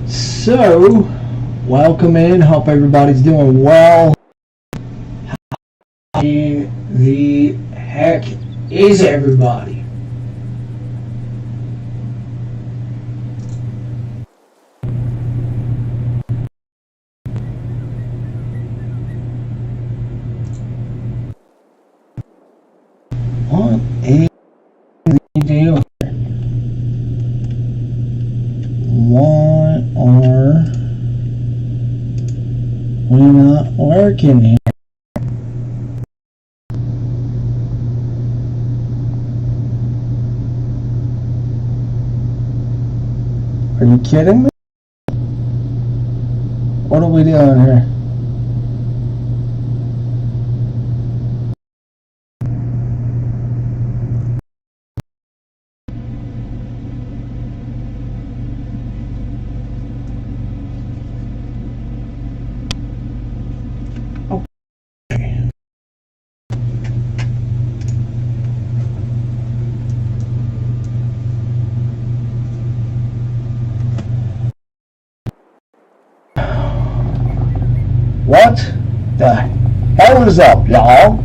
So, welcome in. Hope everybody's doing well. How the heck is everybody? What is the deal? Why are we not working here? Are you kidding me? What are we doing here? What the hell is up, y'all?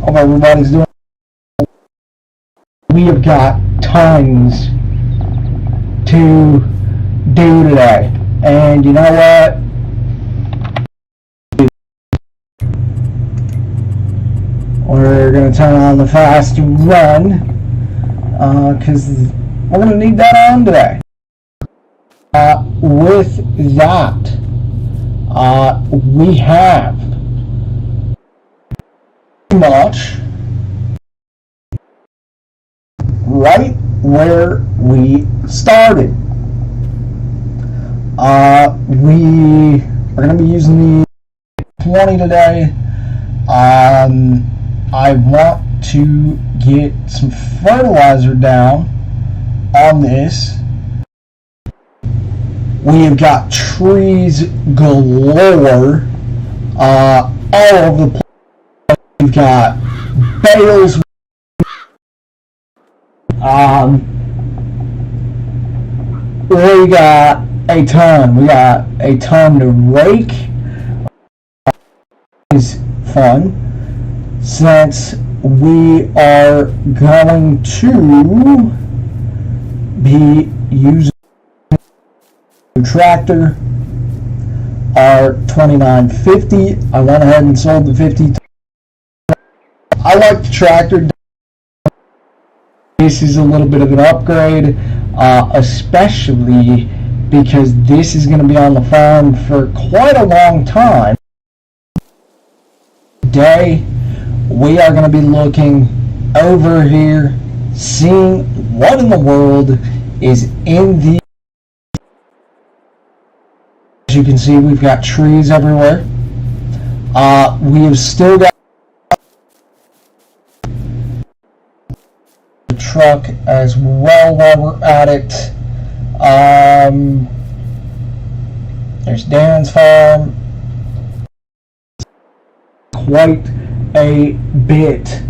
Hope everybody's doing. We have got tons to do today, and you know what? We're gonna turn on the fast run because we're gonna need that on today. With that, we have pretty much right where we started. We are going to be using the 20 today. I want to get some fertilizer down on this. We have got trees galore all over the place. We've got bales. We got a ton. We got a ton to rake. It's fun since we are going to be using tractor, our 2950. I went ahead and sold the 50. I like the tractor. This is a little bit of an upgrade, especially because this is going to be on the farm for quite a long time. Today, we are going to be looking over here, seeing what in the world is in the. As you can see, we've got trees everywhere. We have still got the truck as well while we're at it. There's Darren's farm. Quite a bit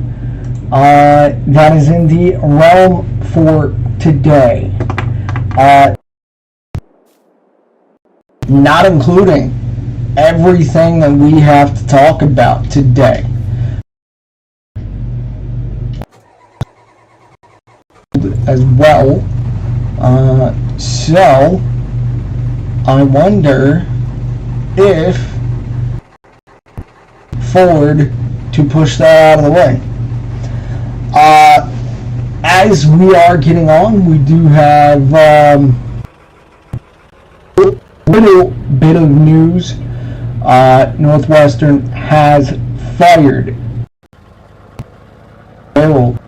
that is in the realm for today. Not including everything that we have to talk about today. As well. So, I wonder if Ford to push that out of the way. As we are getting on, we do have little bit of news. Northwestern has fired Harold.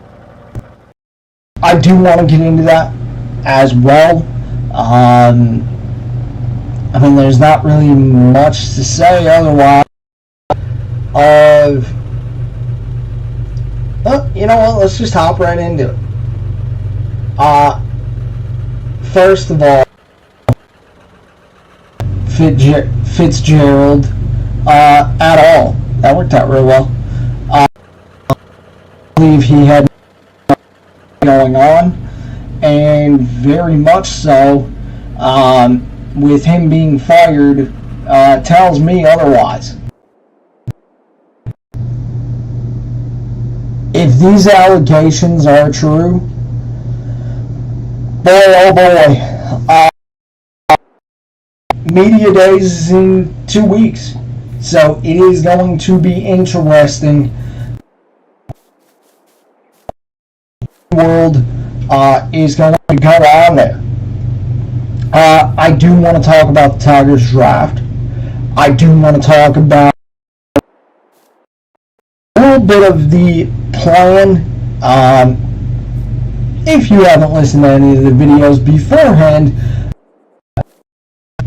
I do want to get into that as well. I mean, there's not really much to say otherwise. Well, you know what? Let's just hop right into it. First of all, Fitzgerald at all. That worked out real well. I believe he had going on, and very much so, with him being fired, tells me otherwise. If these allegations are true, boy, oh boy, media days is in 2 weeks, so it is going to be interesting. World is going to go on there. I do want to talk about the Tigers draft. I do want to talk about a little bit of the plan. If you haven't listened to any of the videos beforehand,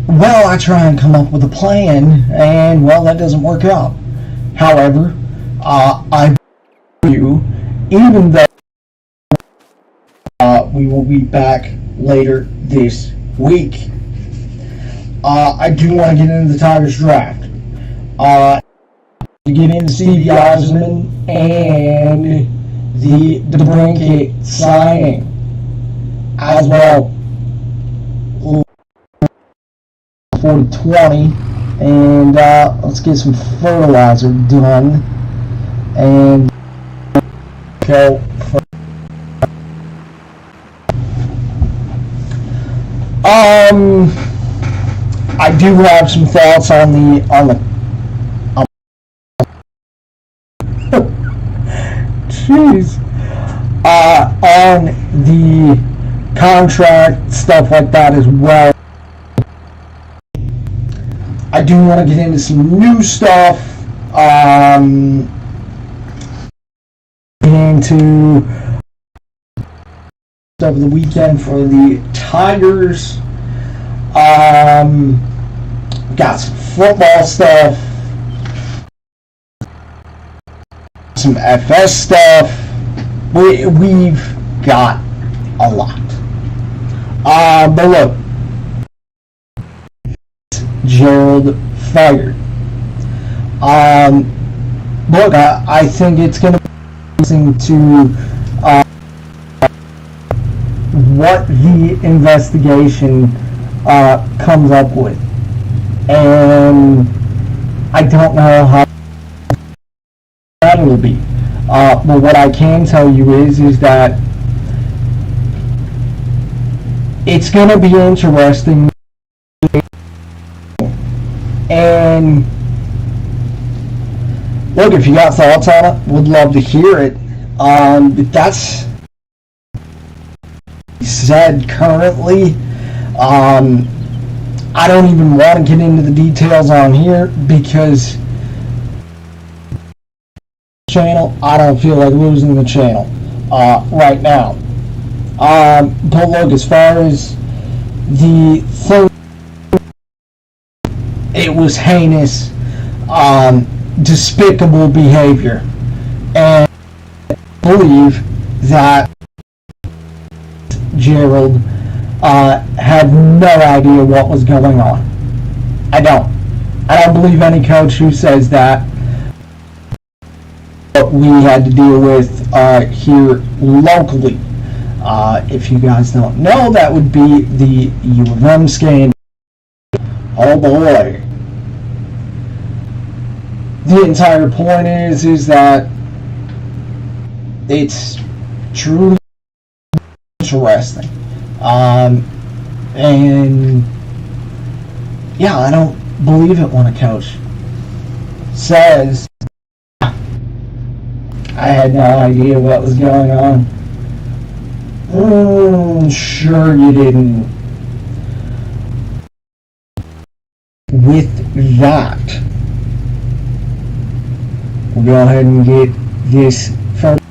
well, I try and come up with a plan, and well, that doesn't work out. However, I you, even though we will be back later this week, I do want to get into the Tigers draft. To get into Stevie Osman and the DeBrincat signing as well. 40-20, and let's get some fertilizer done and go. I do have some thoughts on the jeez, on the contract, stuff like that as well. I do want to get into some new stuff. Into stuff of the weekend for the Tigers. Got some football stuff, some FS stuff. We've got a lot. But look, Gerald fired. Look, I think it's going to be interesting to what the investigation comes up with, and I don't know how that will be. But what I can tell you is that it's going to be interesting. And look, if you got thoughts on it, would love to hear it. But that's said currently. I don't even want to get into the details on here because channel, I don't feel like losing the channel right now. But look, as far as the thing, it was heinous, despicable behavior, and I believe that Gerald had no idea what was going on. I don't believe any coach who says that. What we had to deal with here locally. If you guys don't know, that would be the U of M scandal. Oh boy. The entire point is that it's truly interesting. And yeah, I don't believe it when a coach says, I had no idea what was going on. Sure you didn't. With that, we'll go ahead and get this first.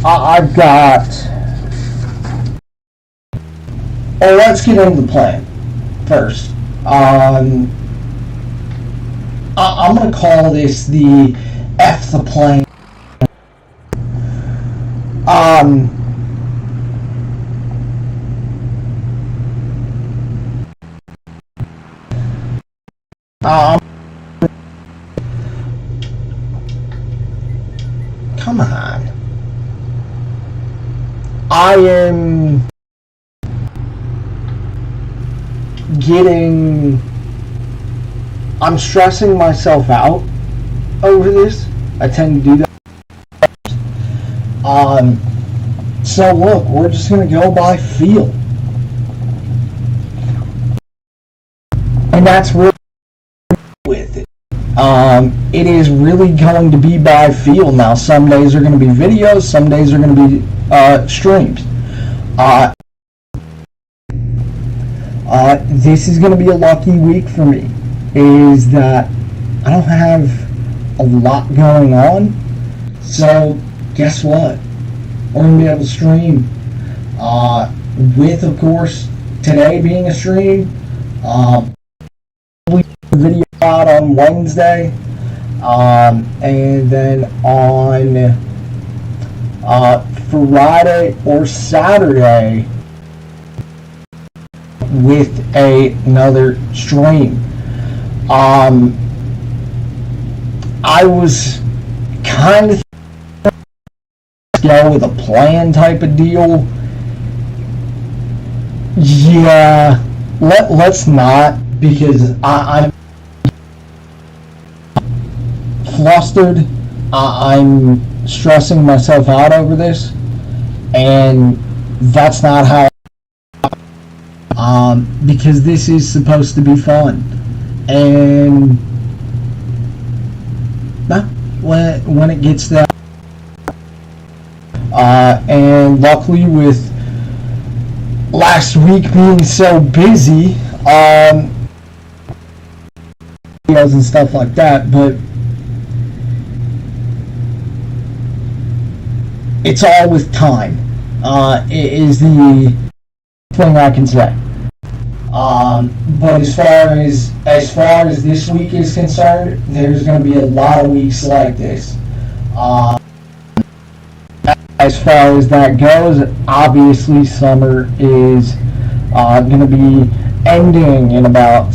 I've got. Well, let's get into the plan first. I'm going to call this the F the plan. come on. I am I'm stressing myself out over this. I tend to do that. So look, we're just gonna go by feel. And that's really with it. It is really going to be by feel. Now, some days are going to be videos, some days are going to be streams. This is going to be a lucky week for me, is that I don't have a lot going on. So, guess what? We're going to be able to stream. With, of course, today being a stream. Video out on Wednesday, and then on Friday or Saturday with another stream. I was kind of go with a plan type of deal. Yeah, let's not, because I'm flustered. I'm stressing myself out over this, and that's not how. Because this is supposed to be fun, and when it gets that, and luckily with last week being so busy, videos and stuff like that, but it's all with time, is the thing I can say. But as far as this week is concerned, there's going to be a lot of weeks like this. As far as that goes, obviously summer is going to be ending in about.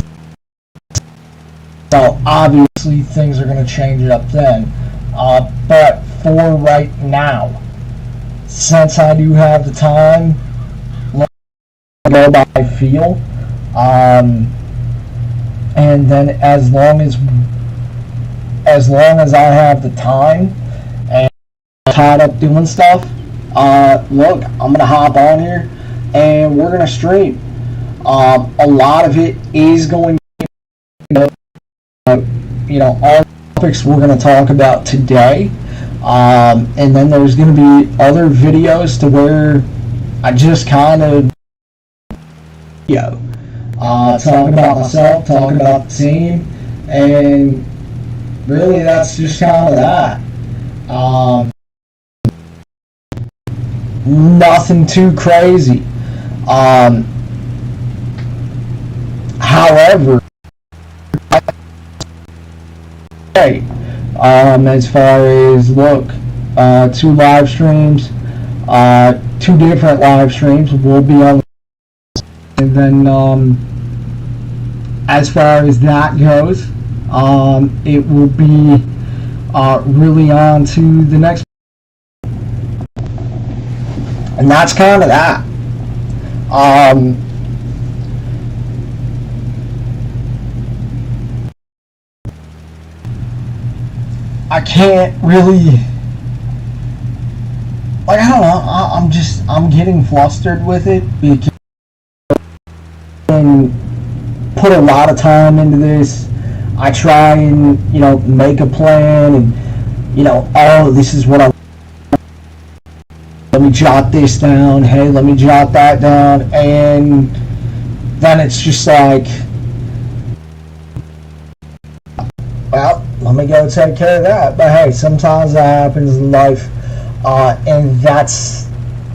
So obviously things are going to change up then. But for right now, since I do have the time, let's go by feel. And then as long as I have the time and I'm tied up doing stuff, look, I'm gonna hop on here and we're gonna stream. A lot of it is going to be, all topics we're gonna talk about today. And then there's going to be other videos to where I just kind of talking about myself, talking about the team, and really that's just kind of that. Nothing too crazy. However, as far as look, 2 live streams, 2 different live streams will be on, and then as far as that goes, it will be really on to the next, and that's kind of that. I can't really, like, I don't know, I'm getting flustered with it because I put a lot of time into this. I try and, make a plan and, oh, this is what let me jot this down, hey, let me jot that down, and then it's just like, well, let me go take care of that. But hey, sometimes that happens in life, and that's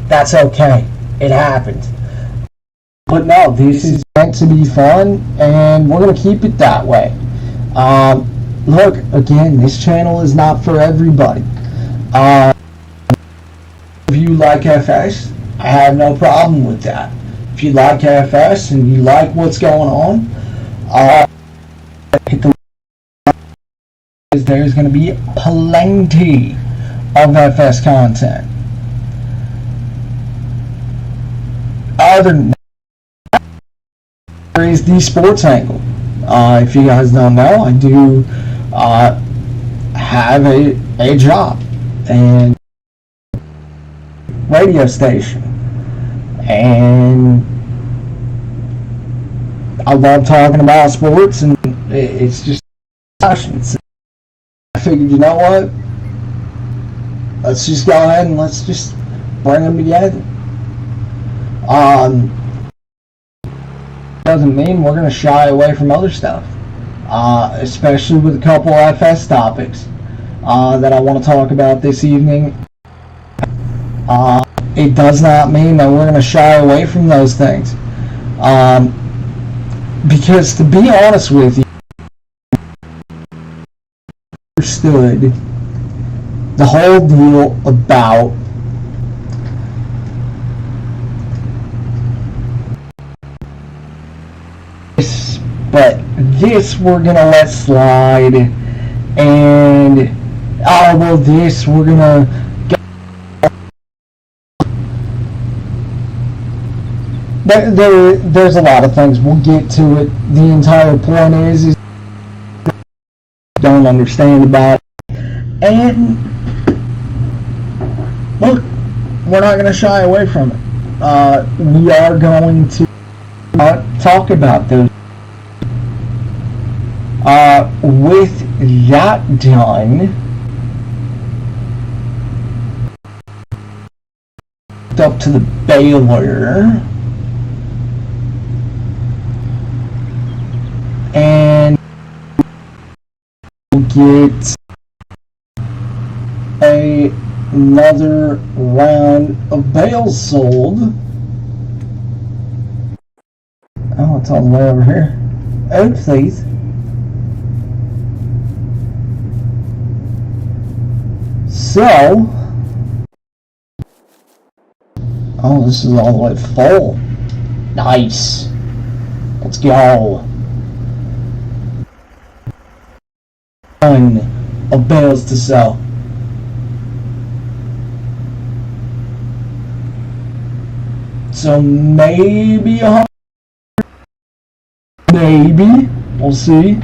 okay. It happens. But no, this is meant to be fun, and we're gonna keep it that way. Look, again, this channel is not for everybody. If you like FS, I have no problem with that. If you like FS and you like what's going on, hit the. There's going to be plenty of FS content. Other than that, there is the sports angle. If you guys don't know, I do have a job and radio station, and I love talking about sports, and it's just passions. I figured, you know what? Let's just go ahead and let's just bring them together. Doesn't mean we're going to shy away from other stuff, especially with a couple FS topics that I want to talk about this evening. It does not mean that we're going to shy away from those things, because to be honest with you, I understood the whole deal about this, but this we're gonna let slide, and oh well, this we're gonna there's a lot of things. We'll get to it. The entire point is don't understand about it. And look, we're not going to shy away from it. We are going to talk about those. With that done, up to the Baylor, and we'll get another round of bales sold. Oh, it's all the way over here. Oh, please. So, oh, this is all the way full. Nice. Let's go. Ton of bales to sell. So maybe 100. Maybe. We'll see.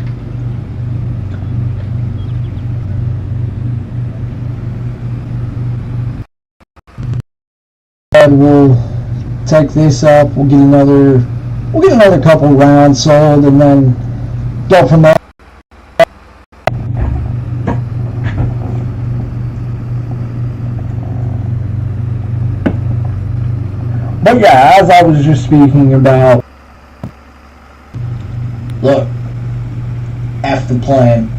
And we'll take this up. We'll get another couple rounds sold, and then go from there. But yeah, as I was just speaking about, look, F the plan.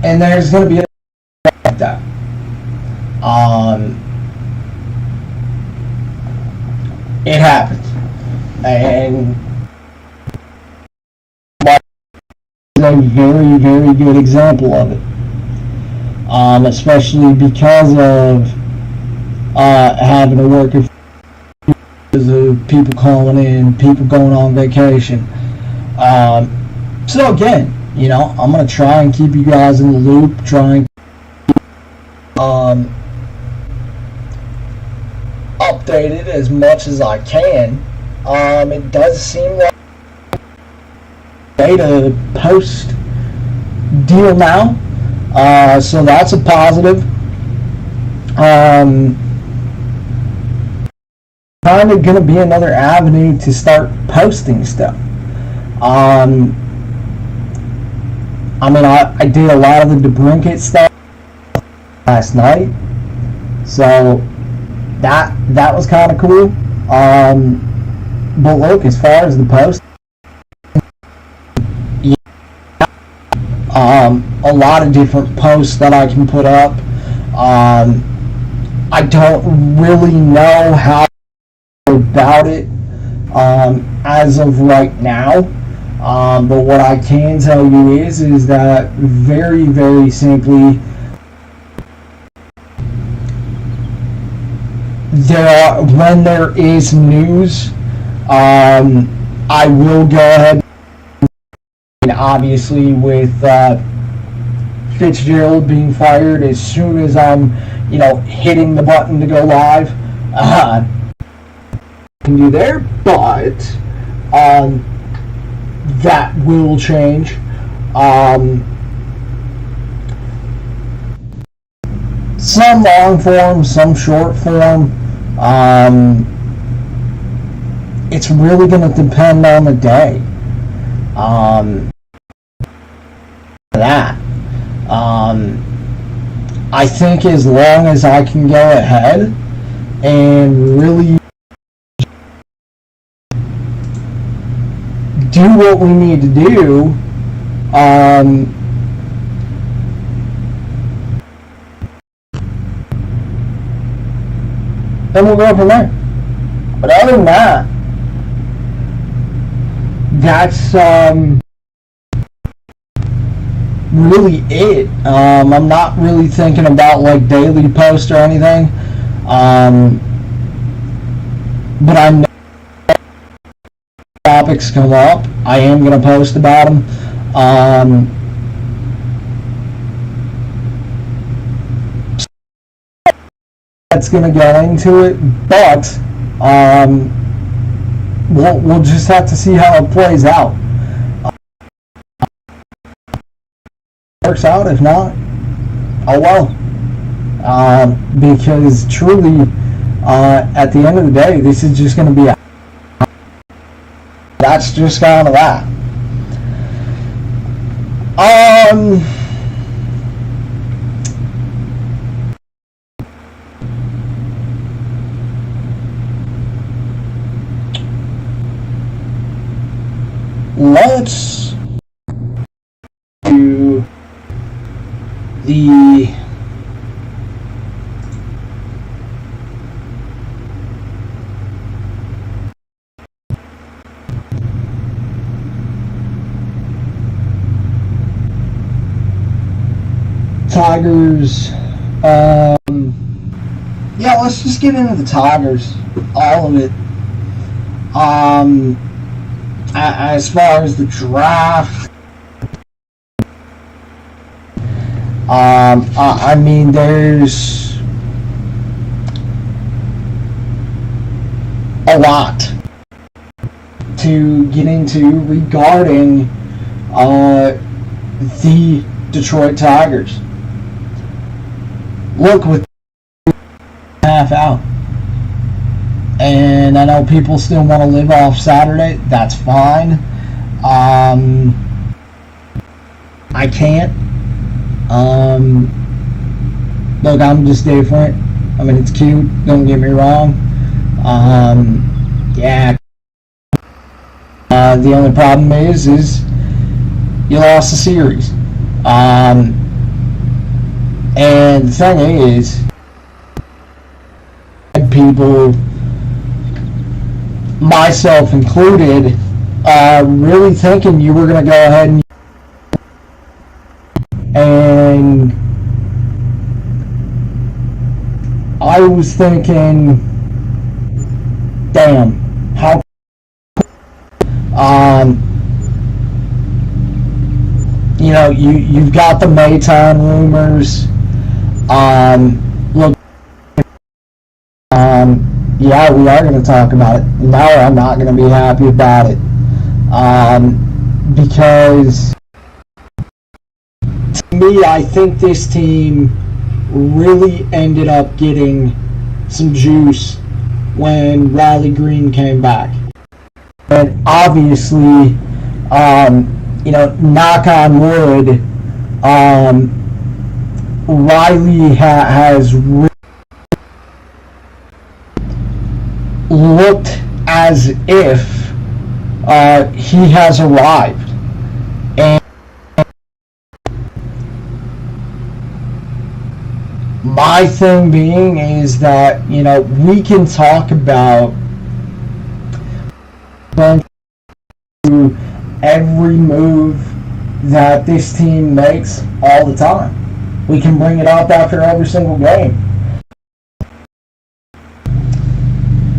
And there's going to be a like that. It happens. And is a very, very good example of it. Especially because of having to work with people calling in, people going on vacation. So again, you know, I'm going to try and keep you guys in the loop, try and updated as much as I can. It does seem like data post deal now, so that's a positive. Kind of gonna be another avenue to start posting stuff. I mean, I did a lot of the DeBrincat stuff last night, so that was kind of cool. But look, as far as the post, yeah, a lot of different posts that I can put up. I don't really know how about it as of right now, but what I can tell you is that very, very simply, when there is news, I will go ahead and obviously with Fitzgerald being fired as soon as I'm, hitting the button to go live. Can do there, but that will change. Some long form, some short form. It's really going to depend on the day. I think as long as I can go ahead and really do what we need to do, then we'll go from there. But other than that, that's really it. I'm not really thinking about like daily posts or anything. But I know topics come up. I am going to post about them. That's going to go into it, but we'll just have to see how it plays out. Works out. If not, oh well. Because truly, at the end of the day, this is just going to be that's just kind of that. Let's do the Tigers. Yeah, let's just get into the Tigers, all of it. As far as the draft, I mean, there's a lot to get into regarding the Detroit Tigers. Look, with half out, and I know people still want to live off Saturday. That's fine. I can't. Look, I'm just different. I mean, it's cute. Don't get me wrong. Yeah. The only problem is you lost the series. And the thing is, people, myself included, really thinking you were going to go ahead and I was thinking, damn, how you've got the Mayton rumors. Look, yeah, we are going to talk about it. No, I'm not going to be happy about it. Because to me, I think this team really ended up getting some juice when Riley Green came back. And obviously, knock on wood, Riley has looked as if he has arrived. And my thing being is that, we can talk about every move that this team makes all the time. We can bring it up after every single game.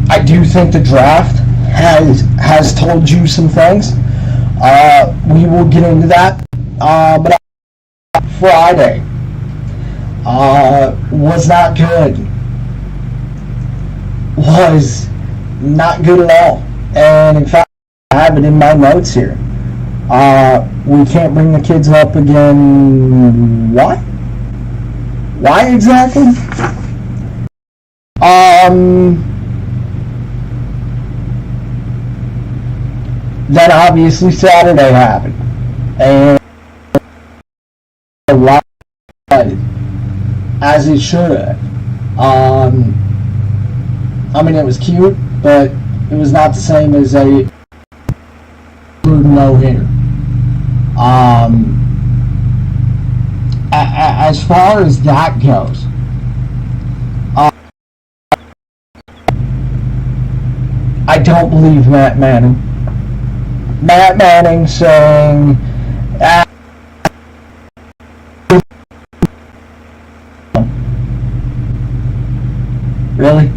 I do think the draft has told you some things. We will get into that. But Friday was not good. Was not good at all. And in fact, I have it in my notes here. We can't bring the kids up again. Why? Why exactly? Then obviously Saturday happened. And a lot as it should have. I mean, it was cute, but it was not the same as a no-hitter. As far as that goes, I don't believe Matt Manning. Matt Manning saying, really?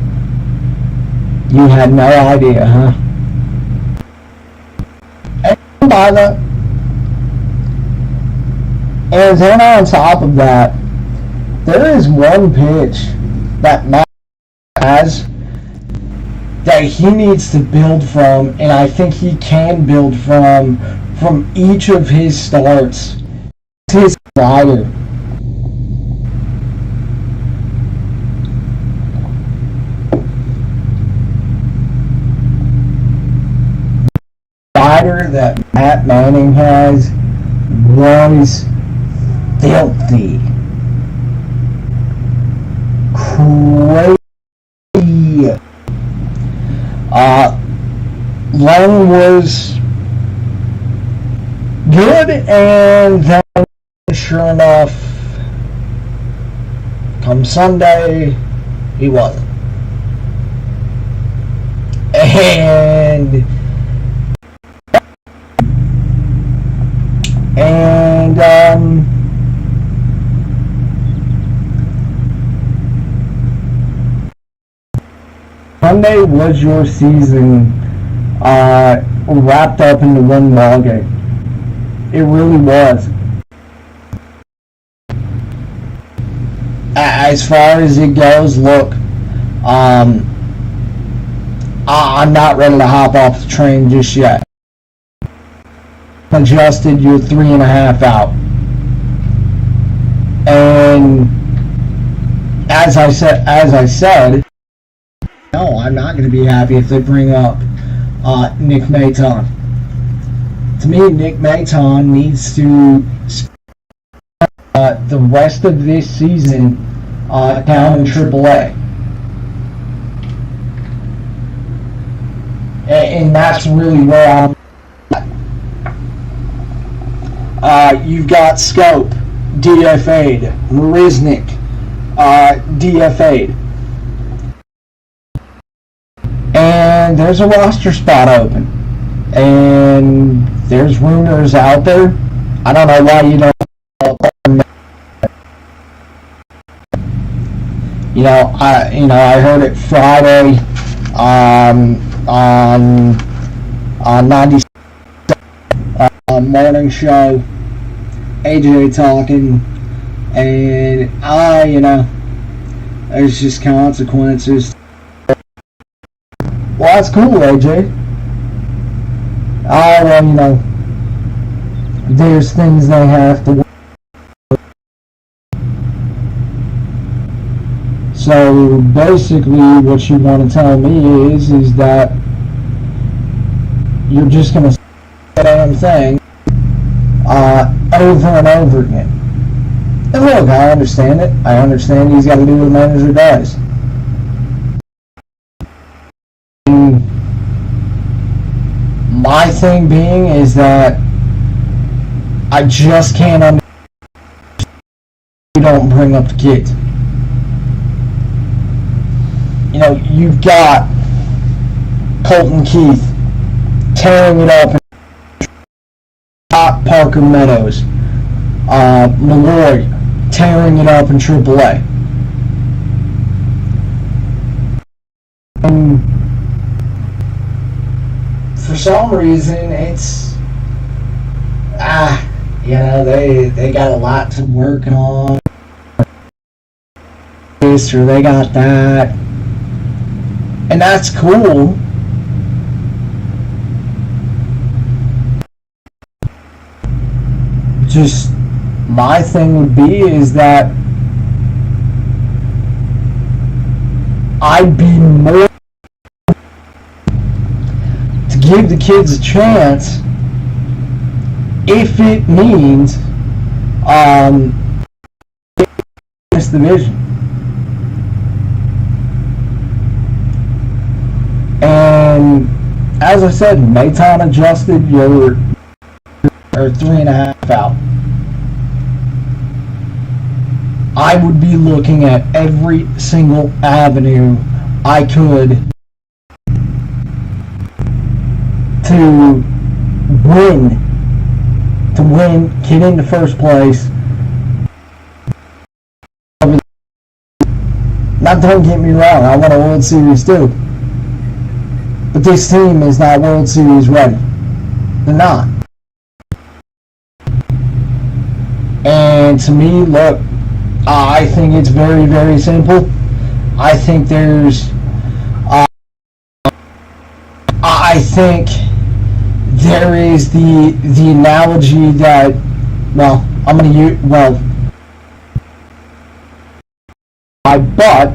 You had no idea, huh? And by that, and then on top of that, there is one pitch that Matt has that he needs to build from, and I think he can build from each of his starts. It's his slider. Slider that Matt Manning has was filthy. Crazy. Lane was good, and then sure enough, come Sunday, he wasn't. And Sunday was your season wrapped up into one ball game. It really was. As far as it goes, look, I'm not ready to hop off the train just yet. Adjusted, you're 3.5 out. And as I said, no, I'm not going to be happy if they bring up Nick Maton. To me, Nick Maton needs to spend the rest of this season down in AAA. And that's really where I'm. You've got Scope, DFA'd, Marisnik, DFA'd. And there's a roster spot open. And there's rumors out there. I don't know why you don't. I heard it Friday on 90 morning show. AJ talking, and there's just consequences. Well, that's cool, AJ. There's things they have to work. So basically, what you want to tell me is that you're just going to say the damn thing over and over again. And look, I understand it. I understand he's got to do what the manager does. My thing being is that I just can't understand you don't bring up the kids. You've got Colton Keith tearing it up. Parker Meadows, Malloy tearing it up in AAA. And for some reason, it's You know, they got a lot to work on. This or they got that. And that's cool. Just my thing would be is that I'd be more to give the kids a chance if it means this division. And as I said, Maton adjusted, you're 3.5 out. I would be looking at every single avenue I could to win, get into first place. Now, don't get me wrong, I want a World Series too. But this team is not World Series ready. They're not. And to me, look, I think it's very, very simple. I think there's, I think there is the analogy that, well, I'm going to use, well, but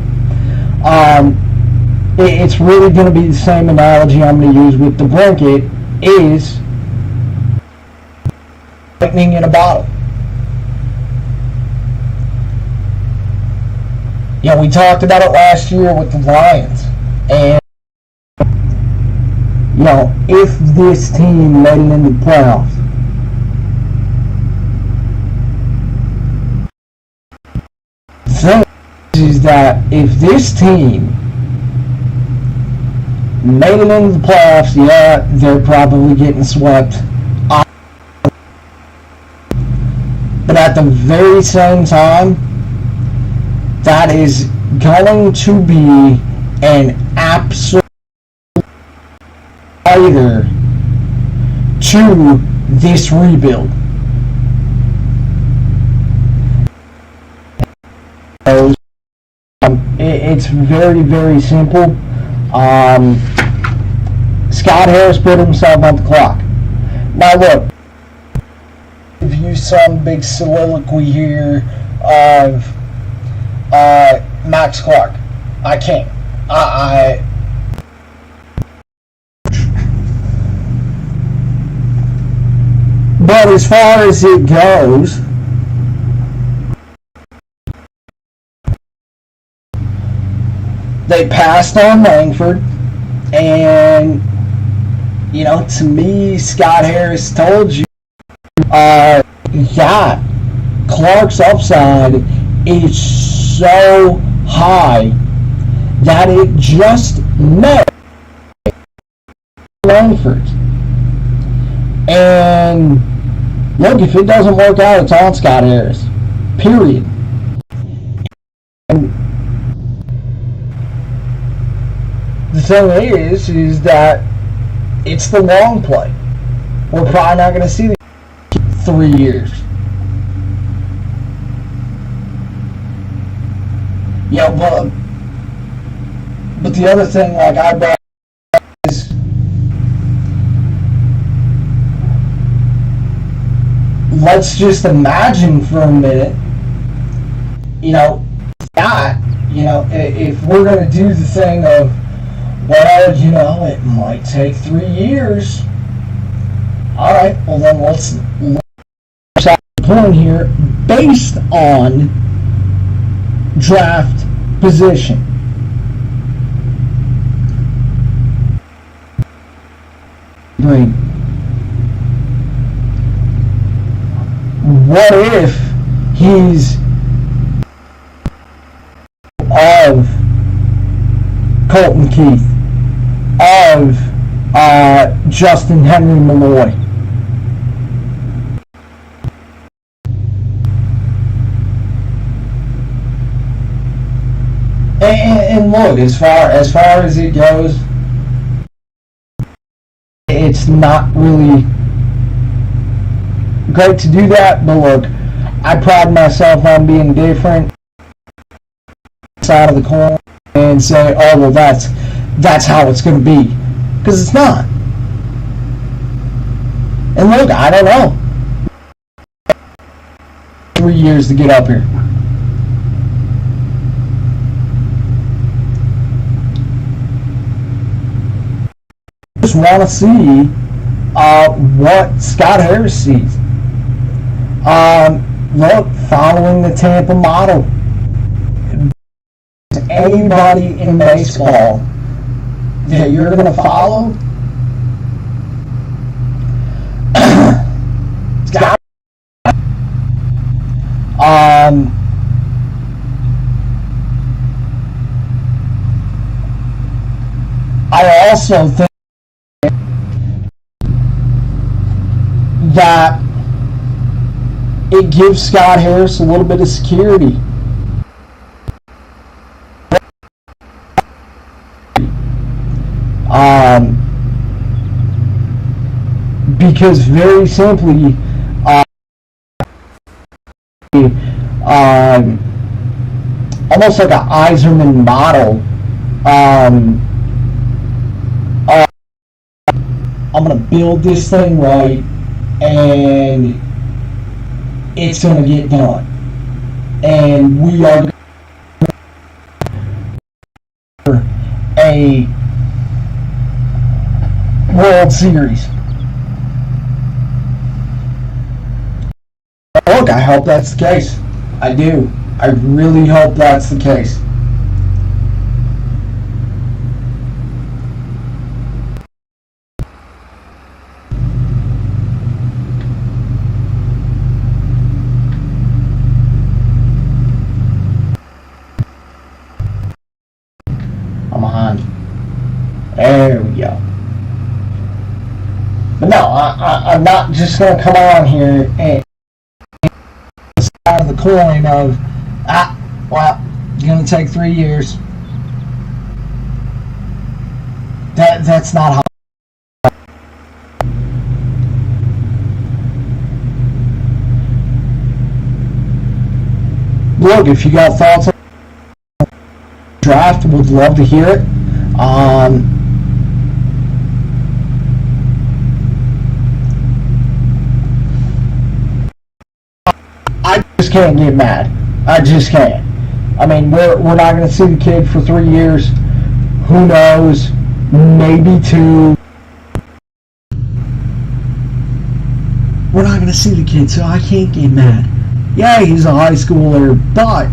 it's really going to be the same analogy I'm going to use with the blanket is lightning in a bottle. You know, we talked about it last year with the Lions, and you know, if this team made it into the playoffs, the thing is that if this team made it into the playoffs, yeah, they're probably getting swept. But at the very same time, that is going to be an absolute fighter to this rebuild. It's very, very simple. Scott Harris put himself on the clock. Now look, give you some big soliloquy here of Max Clark. I can't. But as far as it goes, they passed on Langford, and you know, to me, Scott Harris told you, yeah, Clark's upside is so high that it just met Langford. And look, if it doesn't work out, it's on Scott Harris. Period. And the thing is that it's the long play. We're probably not going to see the 3 years. Yeah, but the other thing, like I brought is, let's just imagine for a minute, you know, that, you know, if we're going to do the thing of, well, you know, it might take 3 years. All right, well then let's have a point here based on draft position. Green. What if he's of Colton Keith, of Justin Henry Malloy? And look, as far as it goes, it's not really great to do that, but look, I pride myself on being different side of the coin and say, oh well, that's how it's going to be, because it's not. And look, I don't know. 3 years to get up here. Just want to see what Scott Harris sees. Look, following the Tampa model. Anybody in baseball that you're going to follow, Scott. I also think that it gives Scott Harris a little bit of security. Because very simply, almost like an Yzerman model. I'm going to build this thing right, and it's going to get done. And we are a World Series. Look, I hope that's the case. I do. I really hope that's the case. I'm on. There we go. But no, I'm not just going to come on here and side of the coin of, well, it's going to take 3 years. That's not how. Look, if you got thoughts on the draft, would love to hear it. I just can't get mad. I just can't. I mean, we're not going to see the kid for 3 years. Who knows? Maybe 2. We're not going to see the kid, so I can't get mad. Yeah, he's a high schooler, but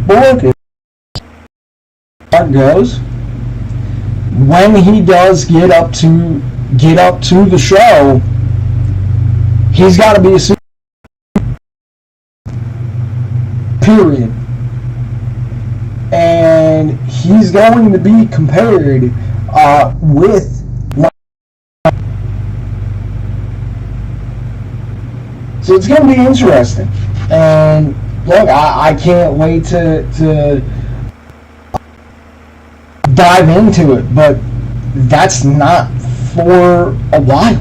look, as goes, when he does get up to the show, he's got to be a super. Period. And he's going to be compared with. So it's going to be interesting. And look, I can't wait to dive into it, but that's not for a while.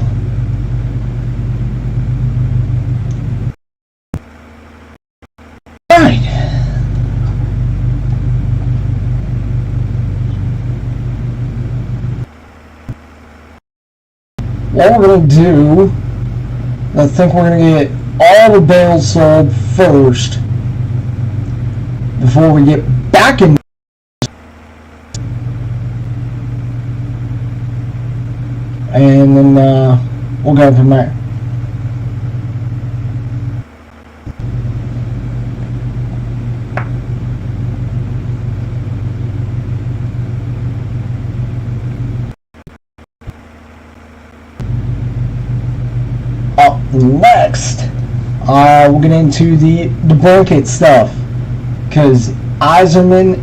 Right. What we're going to do, I think we're going to get all the bales sold first before we get back in. And then we'll go from there. Up next, we'll get into the blanket stuff, because Yzerman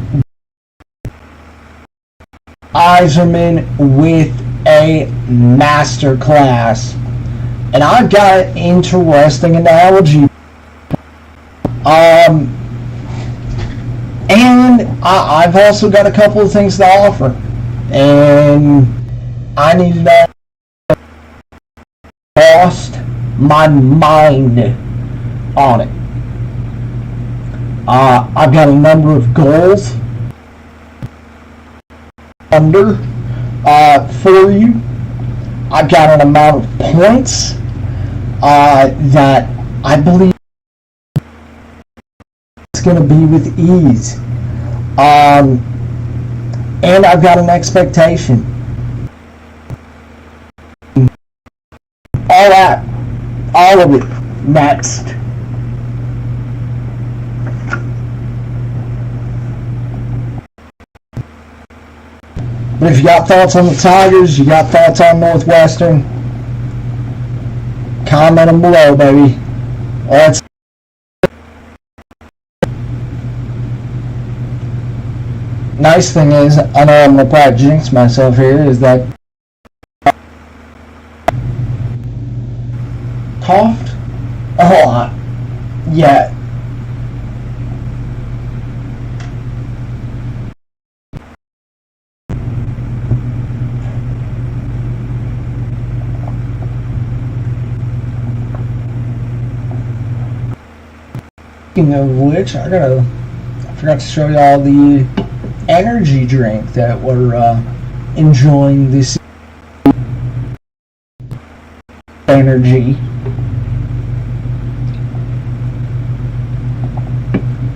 with a masterclass, and I've got an interesting analogy. And I've also got a couple of things to offer, and I needed to lost my mind on it. I've got a number of goals under for you. I've got an amount of points that I believe it's going to be with ease. And I've got an expectation. All of it next. But if you got thoughts on the Tigers, you got thoughts on Northwestern, comment them below, baby. Let's. Nice thing is, I know I'm gonna probably jinx myself here, is that coughed a lot. Yeah. Speaking of which, I forgot to show y'all the energy drink that we're enjoying this energy.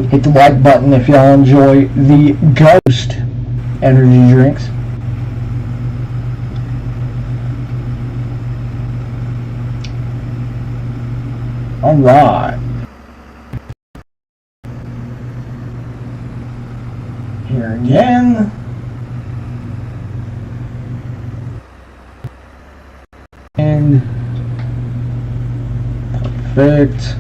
Hit the like button if y'all enjoy the Ghost energy drinks. Alright. Here again. And perfect.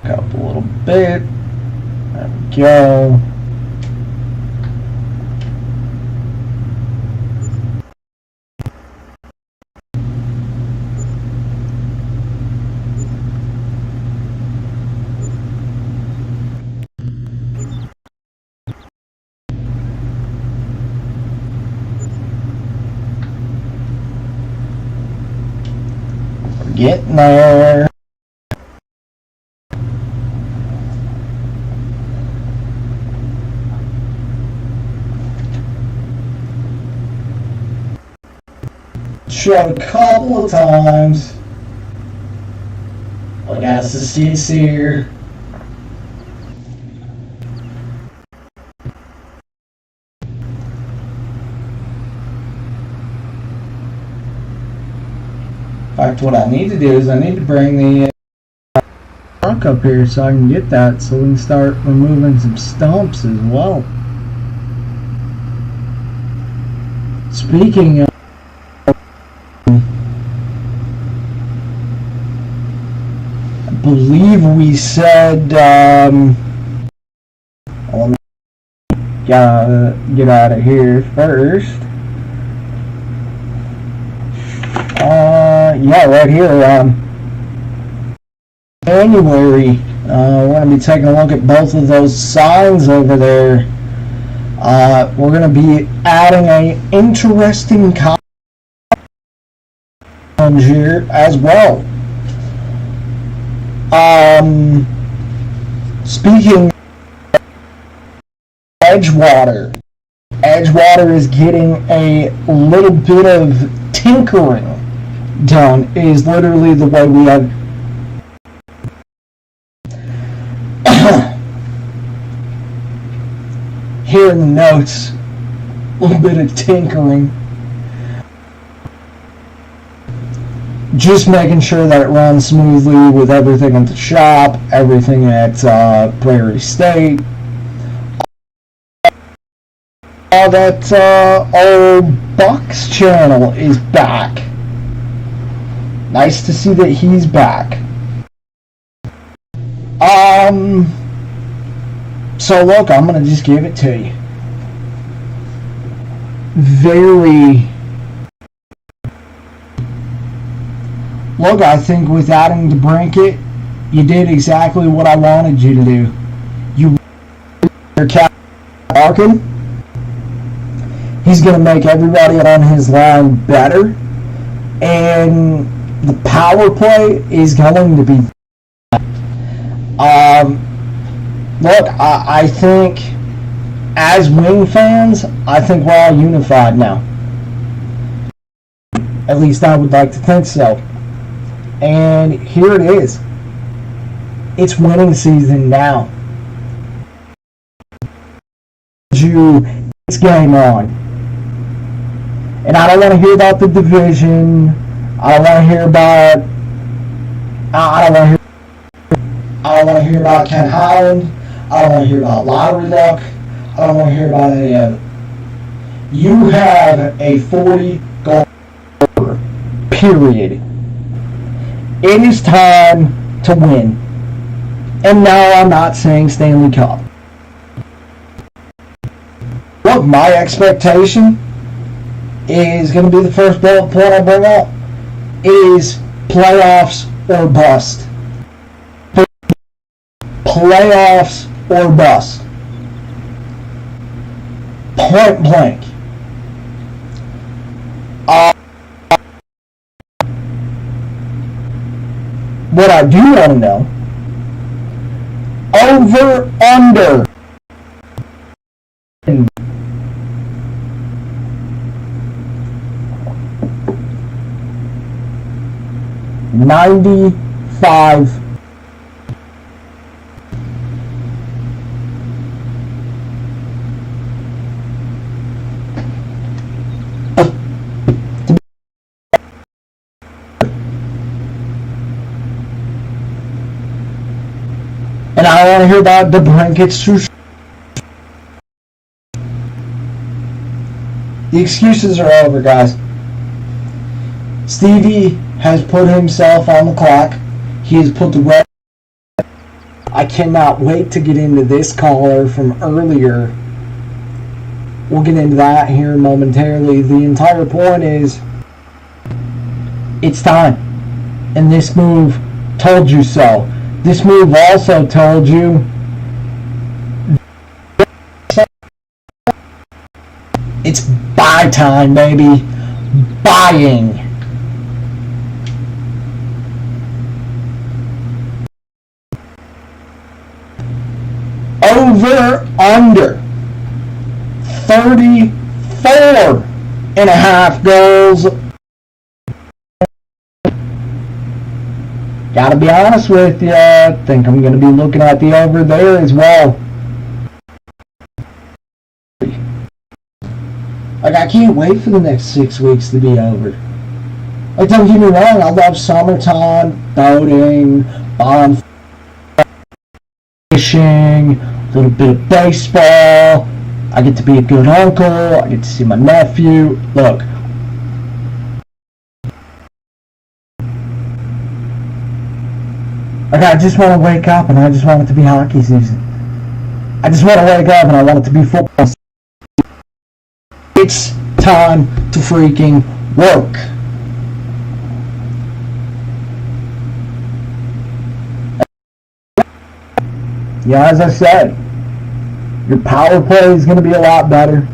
Up a little bit. There we go. Getting there. Showed a couple of times. I got assistance here. In fact, what I need to do is I need to bring the truck up here so I can get that, so we can start removing some stumps as well. Speaking of, I believe we said, let me get out of here first. Yeah, right here, January, we're going to be taking a look at both of those signs over there. We're going to be adding an interesting challenge here as well. Speaking of Edgewater, Edgewater is getting a little bit of tinkering done, is literally the way we have here in the notes, a little bit of tinkering, just making sure that it runs smoothly with everything at the shop, everything at Prairie State. That old Bucks channel is back. Nice to see that he's back. So look, I'm gonna just give it to you. Very Look, I think with adding DeBrincat, you did exactly what I wanted you to do. You your Captain Larkin. He's going to make everybody on his line better, and the power play is going to be. Look, I think as Wing fans, I think we're all unified now. At least I would like to think so. And here it is. It's winning season now. It's game on. And I don't want to hear about the division. I don't want to hear about. I don't want to hear about Ken Holland. I don't want to hear about lottery luck. I don't want to hear about any of it. You have a 40-goal period. It is time to win. And no, I'm not saying Stanley Cup. Look, my expectation is going to be the first bullet point I bring up. It is playoffs or bust. Playoffs or bust. Point blank. What I do want to know, over, under. 95. And I don't want to hear about DeBrincat sushi. The excuses are over, guys. Stevie has put himself on the clock. He has put the red. I cannot wait to get into this caller from earlier. We'll get into that here momentarily. The entire point is, it's time. And this move told you so. This move also told you it's buy time, baby. Buying. Over, under 34.5 goals. Gotta be honest with you, I think I'm gonna be looking at the over there as well. Like, I can't wait for the next 6 weeks to be over. Like, don't get me wrong, I love summertime, boating, fishing, a little bit of baseball. I get to be a good uncle, I get to see my nephew. Look. Like, I just want to wake up and I just want it to be hockey season. I just want to wake up and I want it to be football season. It's time to freaking work. Yeah, as I said, your power play is going to be a lot better.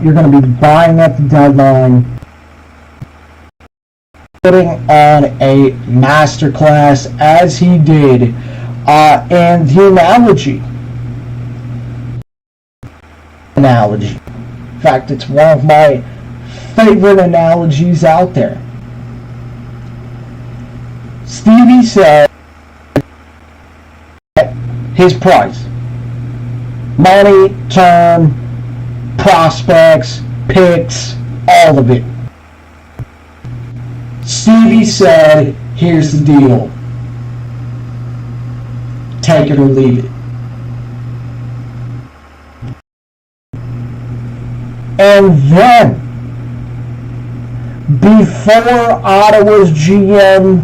You're going to be buying at the deadline. Putting on a masterclass as he did. And the analogy. In fact, it's one of my favorite analogies out there. Stevie said his price. Money, term, prospects, picks, all of it. Stevie said, here's the deal. Take it or leave it. And then, before Ottawa's GM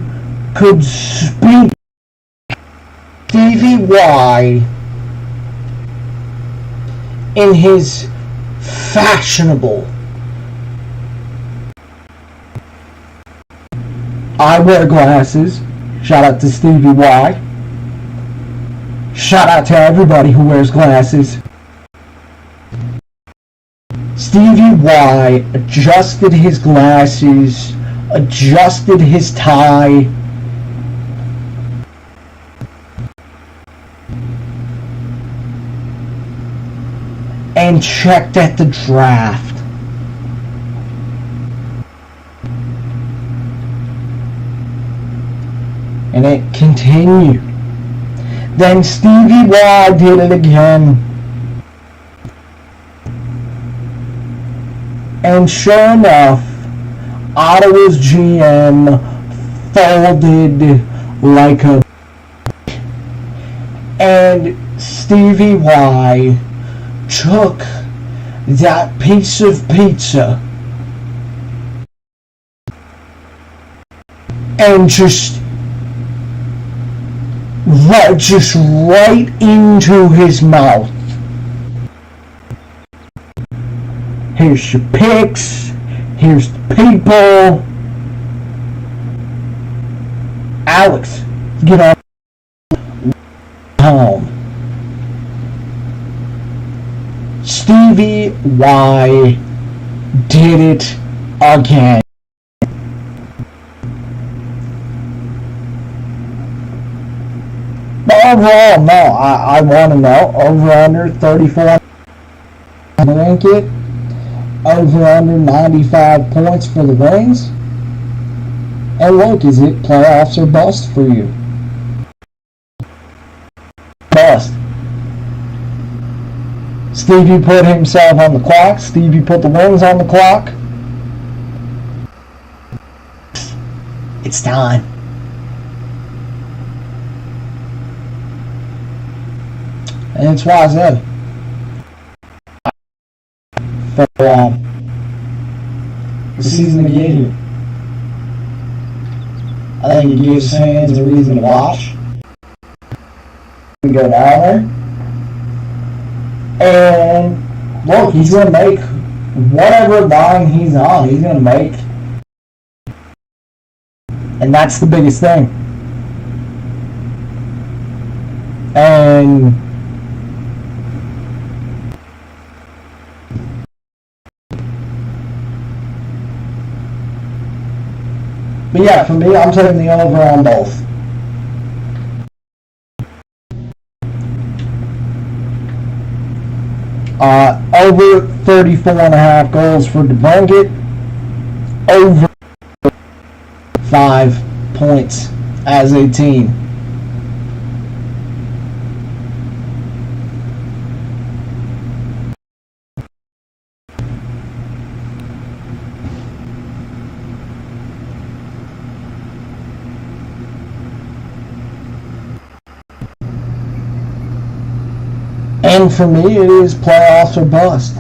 could speak, Stevie Y, in his fashionable I wear glasses. Shout out to Stevie Y. Shout out to everybody who wears glasses. Stevie Y adjusted his glasses, adjusted his tie, and checked at the draft. And it continued. Then Stevie Y did it again. And sure enough, Ottawa's GM folded like a... And Stevie Y took that piece of pizza and just right into his mouth. Here's your picks. Here's the people. Alex, get on home. Stevie Y did it again. But overall, no, I want to know, over under 34 blanket, over under 95 points for the Wings. And look, is it playoffs or bust for you? Bust. Stevie put himself on the clock. Stevie put the Wings on the clock. It's time. And that's why I said for the season to get here. I think it gives fans a reason to watch. We go down there. And look, he's going to make whatever line he's on, he's going to make. And that's the biggest thing. And but yeah, for me, I'm taking the over on both. Over 34.5 goals for DeBrincat. Over 5 points as a team. And for me, it is playoffs or bust.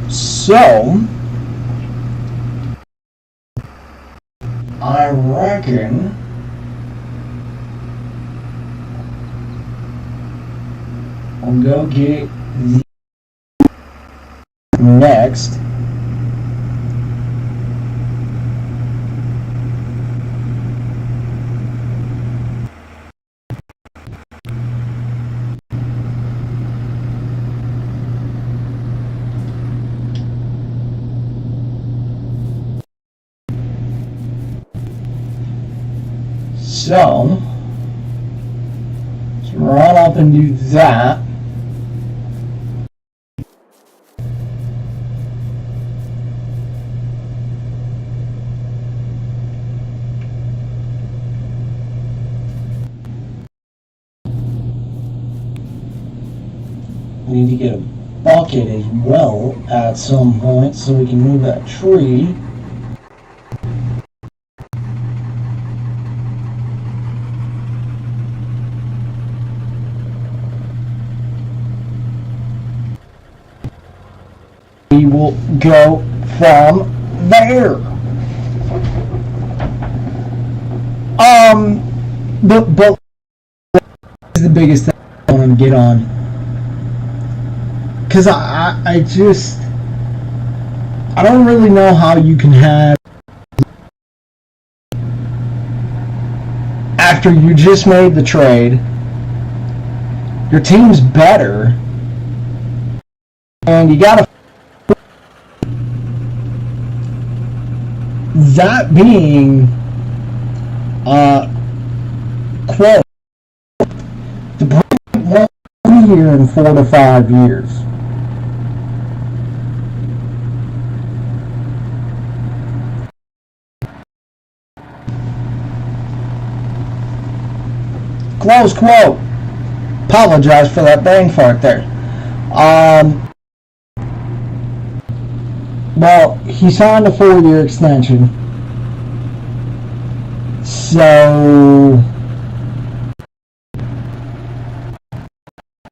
So, I reckon we'll go get the next. So, let's run up and do that. We need to get a bucket as well at some point so we can move that tree. we will go from there. But this is the biggest thing I want to get on, because I don't really know how you can have, after you just made the trade, your team's better, and you gotta, that being quote, the Brent won't be here in 4 to 5 years. Close quote. Apologize for that brain fart there. Well, he signed a 4-year extension. So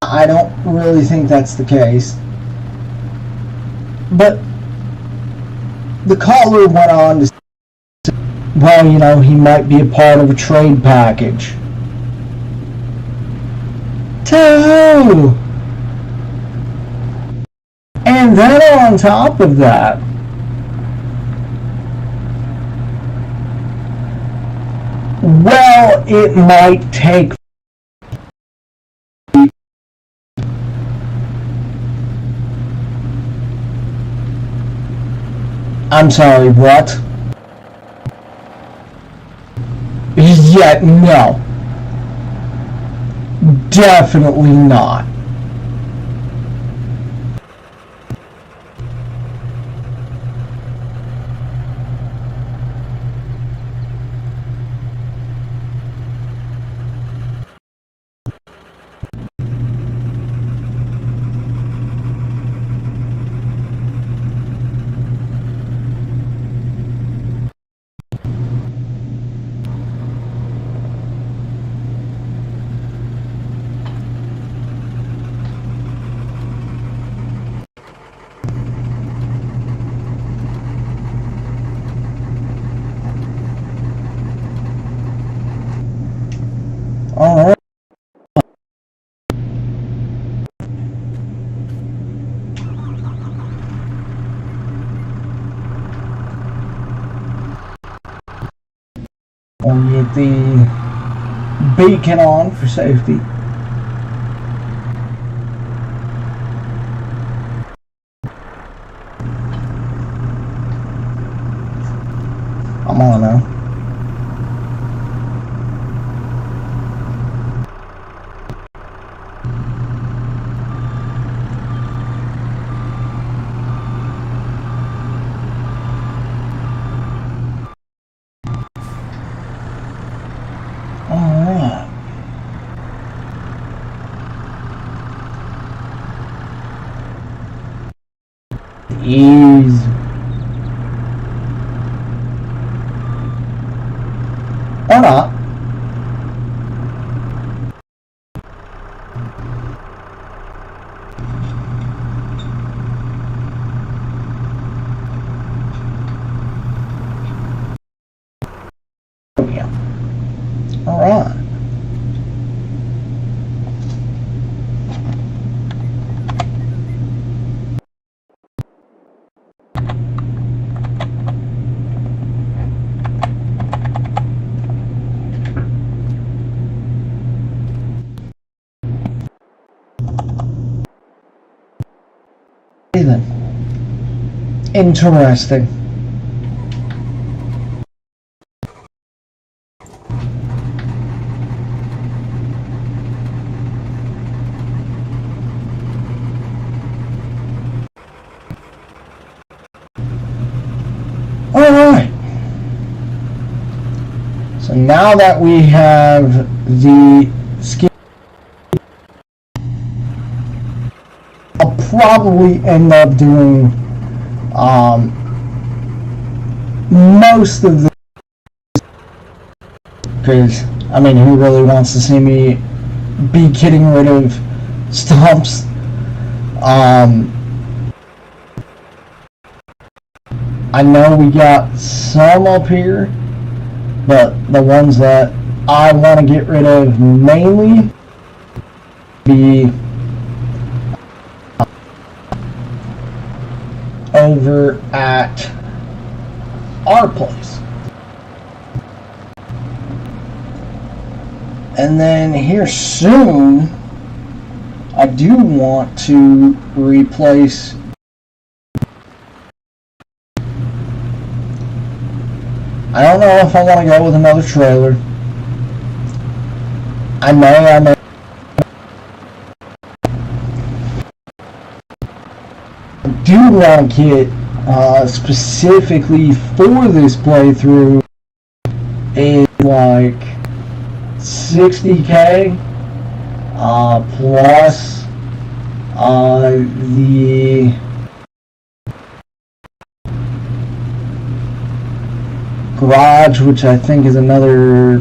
I don't really think that's the case. But the caller went on to say, well, you know, he might be a part of a trade package. To who? And then on top of that, well, it might take I'm sorry, what? Yeah, no. Definitely not. All right. We'll get the beacon on for safety. I'm on now. Alright. Easy. Or not. Yeah. Alright. Then. Interesting. Alright. So now that we have the ski, I'll probably end up doing most of the, because I mean, who really wants to see me be getting rid of stumps? I know we got some up here, but the ones that I want to get rid of mainly be over at our place. And then here soon, I do want to replace I don't know if I want to go with another trailer. I may. I do want to get specifically for this playthrough is like 60K plus the garage, which I think is another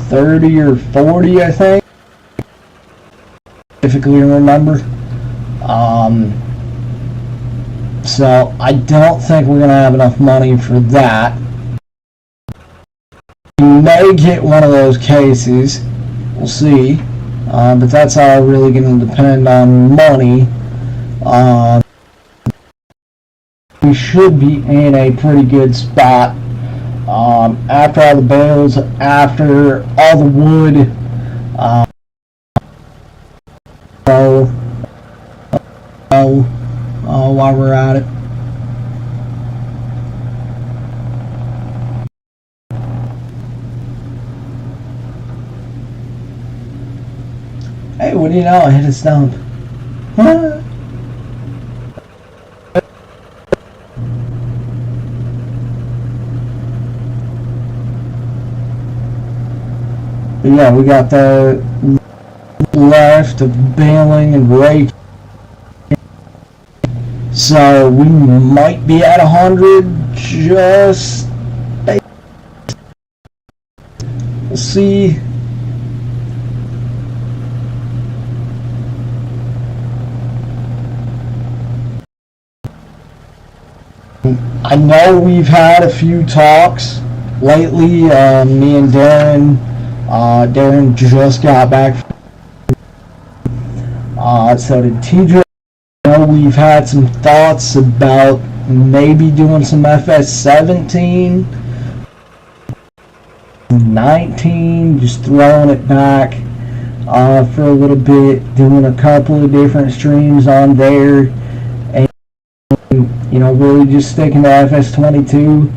30 or 40, I think, specifically remember. So I don't think we're gonna have enough money for that. We may get one of those cases, we'll see, but that's all really gonna depend on money. We should be in a pretty good spot after all the bales, after all the wood. While we're at it, hey, what do you know? I hit a stump. But yeah, we got the left of baling and raking. So we might be at 100, just we'll see. I know we've had a few talks lately. Me and Darren. Darren just got back. So did TJ. We've had some thoughts about maybe doing some FS17, 19, just throwing it back for a little bit, doing a couple of different streams on there, and really just sticking to FS22,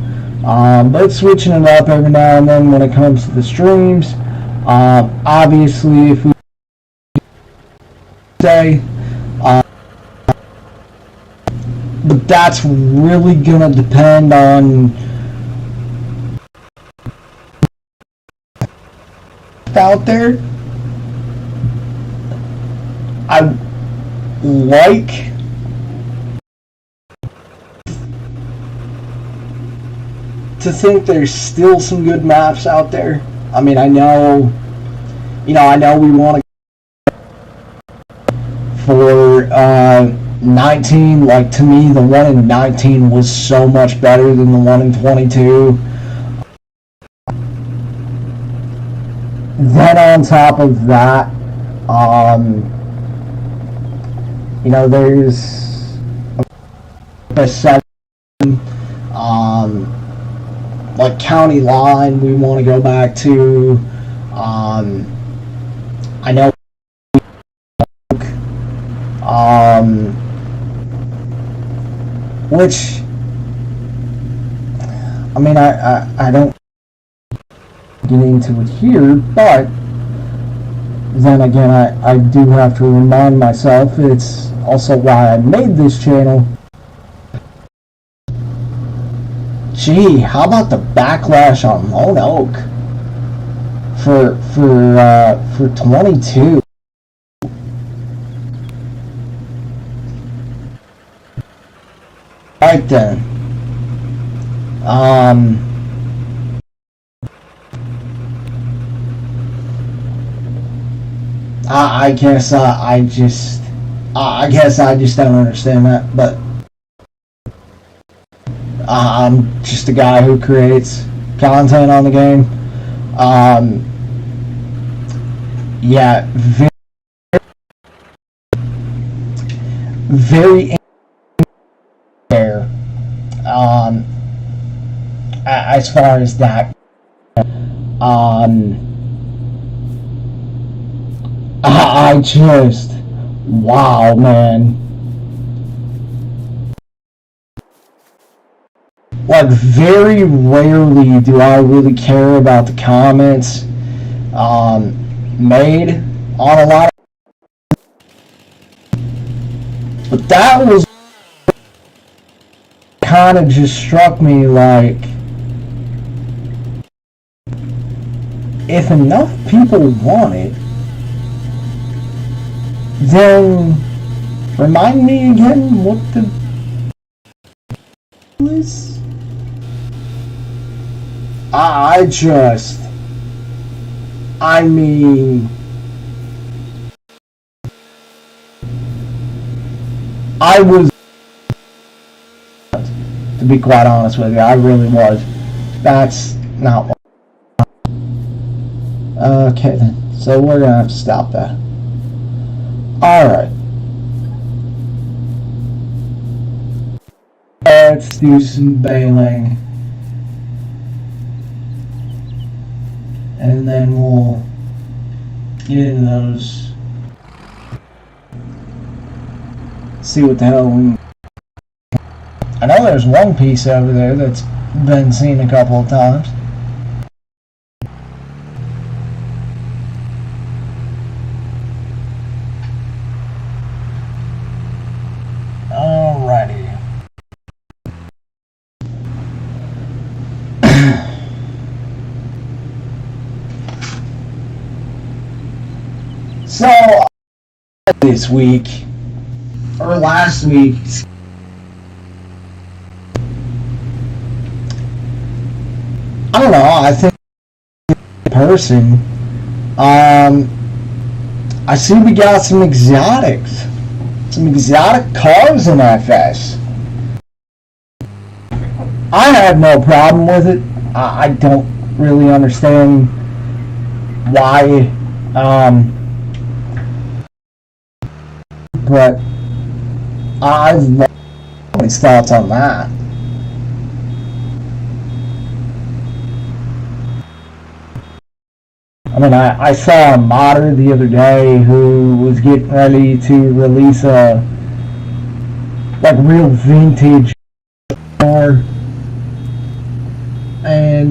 but switching it up every now and then when it comes to the streams. Obviously, if we say but that's really gonna depend on out there. I like to think there's still some good maps out there. I mean, I know we want to for 19, like, to me the one in 19 was so much better than the one in 22. Then on top of that, there's a 7, like County Line we want to go back to. I know which, I mean, I don't get into it here, but then again, I do have to remind myself it's also why I made this channel. Gee, how about the backlash on Lone Oak for 22? Right then. I guess I just don't understand that, but I'm just a guy who creates content on the game. Yeah, very fair. As far as that, I just, wow, man. Like, very rarely do I really care about the comments made on a lot of, but that was kind of just struck me like, if enough people want it, then remind me again what the is. I mean, I was, to be quite honest with you, I really was. That's not what. Okay then, so we're gonna have to stop that. Alright. Let's do some bailing. And then we'll get into those. See what the hell we... I know there's one piece over there that's been seen a couple of times. Alrighty. So, this week, or last week, I don't know, I think person, I see we got some exotic cars in FS. I have no problem with it. I don't really understand why, but I've always thoughts on that. I mean, I saw a modder the other day who was getting ready to release a like real vintage car, and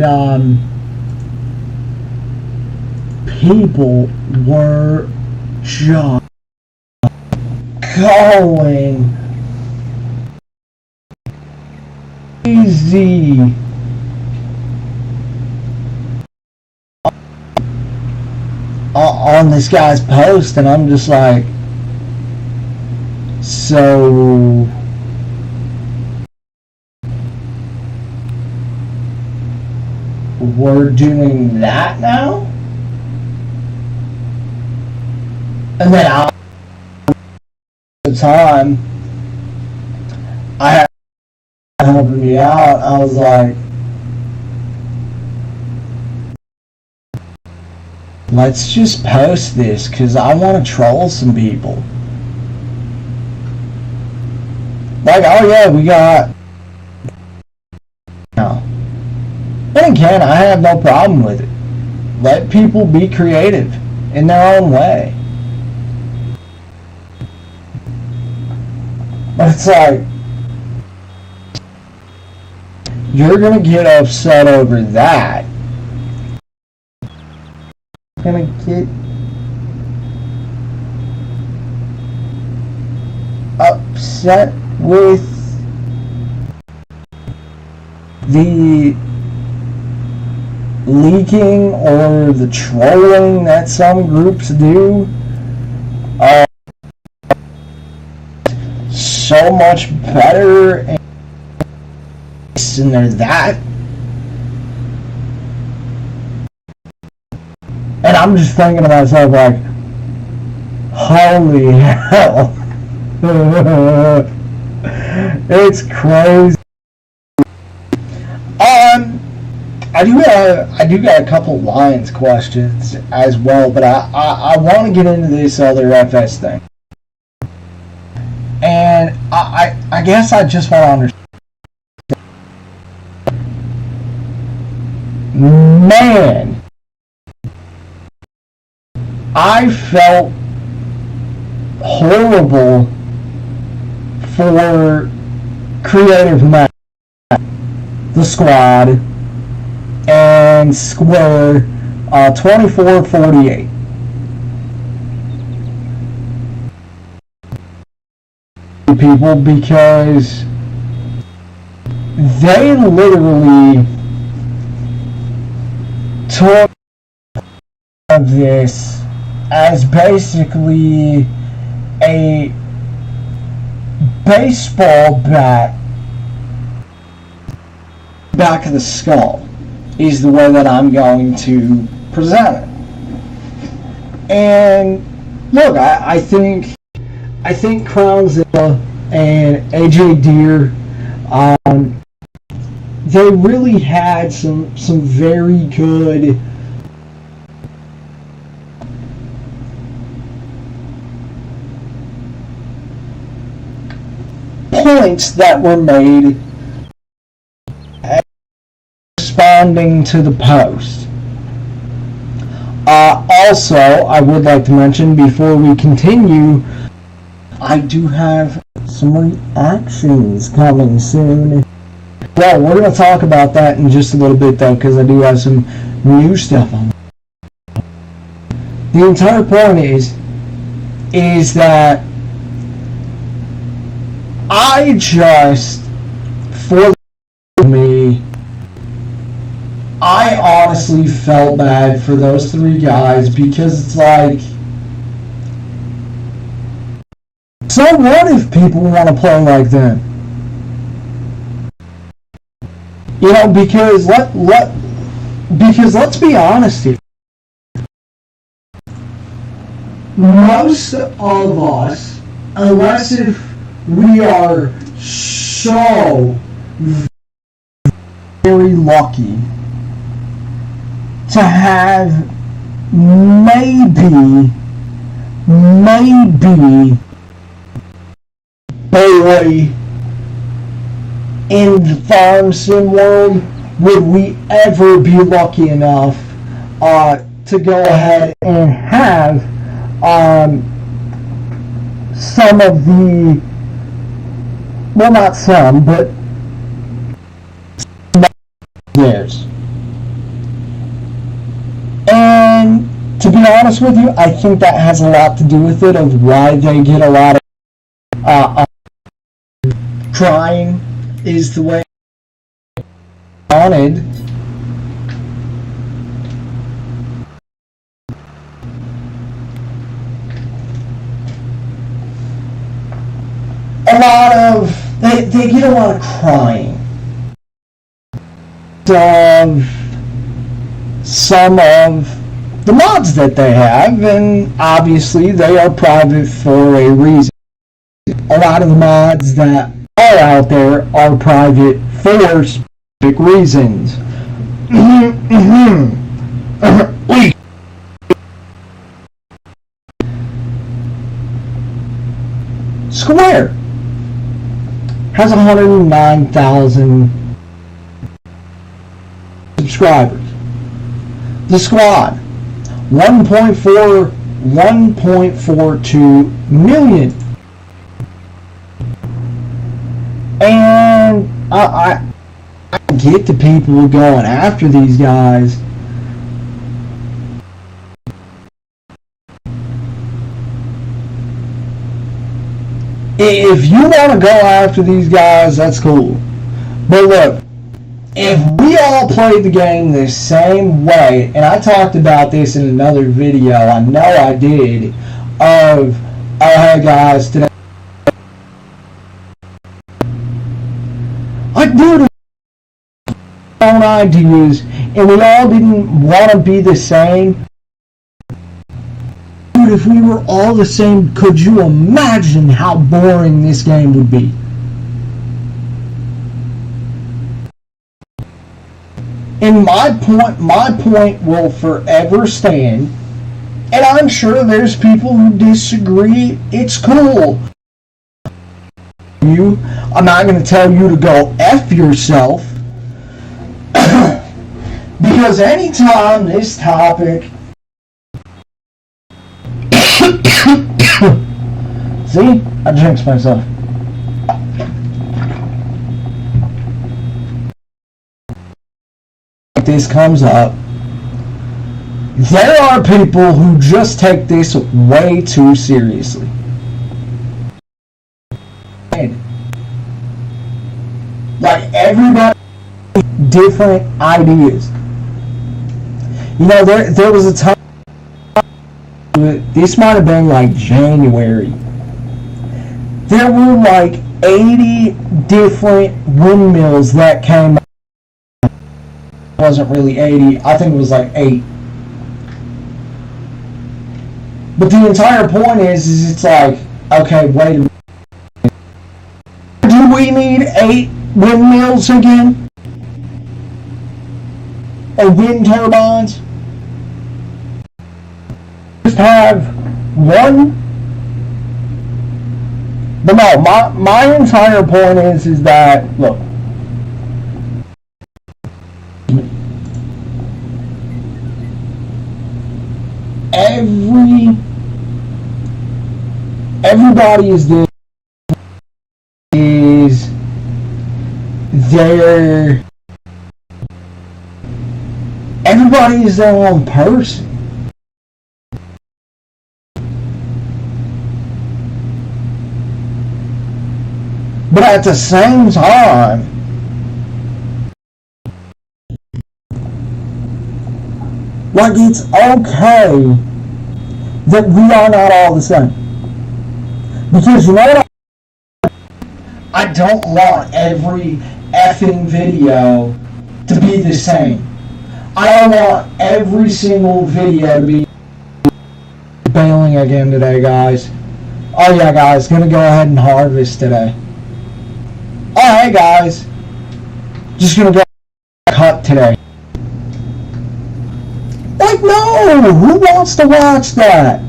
people were just going crazy on this guy's post, and I'm just like, so we're doing that now? And then at the time, I had helping me out. I was like, let's just post this because I want to troll some people. Like, oh yeah, we got... No. And again, I have no problem with it. Let people be creative in their own way. But it's like, you're gonna get upset over that. Gonna get upset with the leaking or the trolling that some groups do. So much better, and they're that. And I'm just thinking to myself, like, holy hell. It's crazy. I do got a couple Lions questions as well, but I want to get into this other FS thing. And I guess I just want to understand. Man, I felt horrible for Creative Matt, the squad, and Square 2448. People, because they literally took of this as basically a baseball bat back of the skull is the way that I'm going to present it. And look, I think Crownzilla and AJ Deer, they really had some very good points that were made responding to the post. Also, I would like to mention before we continue, I do have some reactions coming soon. Well, we're going to talk about that in just a little bit though, because I do have some new stuff on. The entire point is that I just, for me, I honestly felt bad for those three guys, because it's like, so what if people want to play like them? You know, because let's be honest here. Most of us, unless if we are so very lucky to have maybe boy in the farm sim world, would we ever be lucky enough to go ahead and have some of the, well, not some, but years. And to be honest with you, I think that has a lot to do with it, of why they get a lot of trying is the way I wanted. A lot of, they get a lot of crying. Of some of the mods that they have, and obviously they are private for a reason. A lot of the mods that are out there are private for specific reasons. Square has 109,000 subscribers. The squad, 1.42 million. And I get the people going after these guys. If you want to go after these guys, that's cool. But look, if we all played the game the same way, and I talked about this in another video, I know I did, of, oh hey guys, today, I did our own ideas, and we all didn't want to be the same. Dude, if we were all the same, could you imagine how boring this game would be? And my point will forever stand. And I'm sure there's people who disagree. It's cool. I'm not going to tell you to go F yourself. Because anytime this topic... See? I jinxed myself. This comes up, there are people who just take this way too seriously. Like, everybody has different ideas. You know, there was a time, this might have been like January, there were like 80 different windmills that came out. It wasn't really 80, I think it was like 8. But the entire point is it's like, okay, wait a minute. Do we need 8 windmills again? Or wind turbines? Just have one? But no, my entire point is that, look, everybody is everybody is their own person. But at the same time, like, it's okay that we are not all the same. Because you know what? I don't want every effing video to be the same. I don't want every single video to be bailing again today, guys. Oh yeah, guys, gonna go ahead and harvest today. Oh hey guys, just gonna go cut today. Like, no! Who wants to watch that?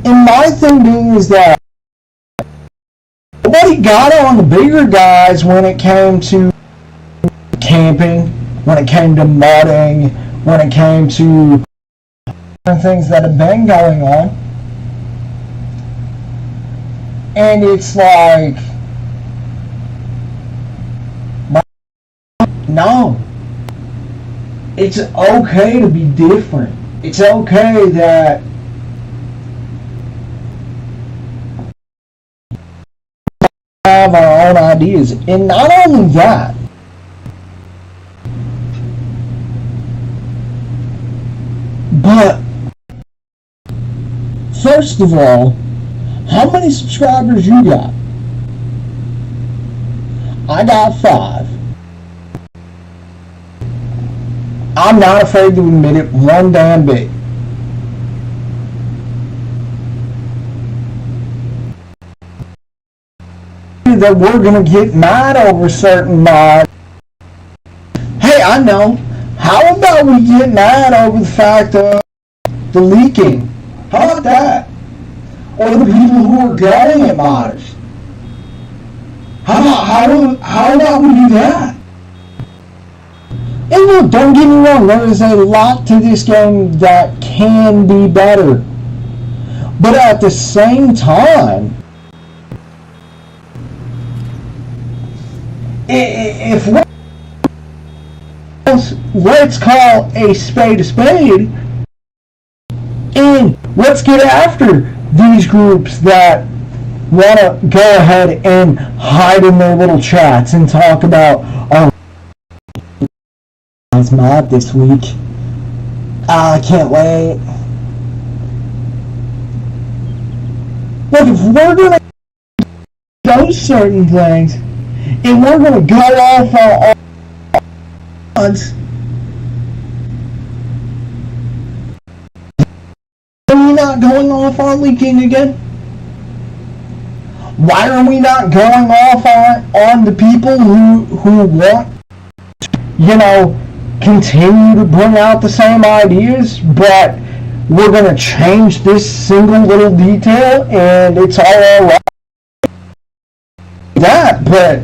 And my thing being is that nobody got on the bigger guys when it came to camping, when it came to mudding, when it came to things that have been going on. And it's like, no. It's okay to be different. It's okay that we have our own ideas. And not only that, but first of all, how many subscribers you got? I got 5. I'm not afraid to admit it one damn bit. That we're gonna get mad over certain mods. Hey, I know. How about we get mad over the fact of the leaking? How about that? Or the people who are going at modders? How about we do that? And look, don't get me wrong, there is a lot to this game that can be better. But at the same time, if let's call a spade, and let's get after these groups that want to go ahead and hide in their little chats and talk about, oh, it's mod this week. I can't wait. Look, if we're going to do certain things, and we're going to go off our odds, are we not going off on leaking again? Why are we not going off on the people who want you know, continue to bring out the same ideas, but we're going to change this single little detail and it's all right. That, but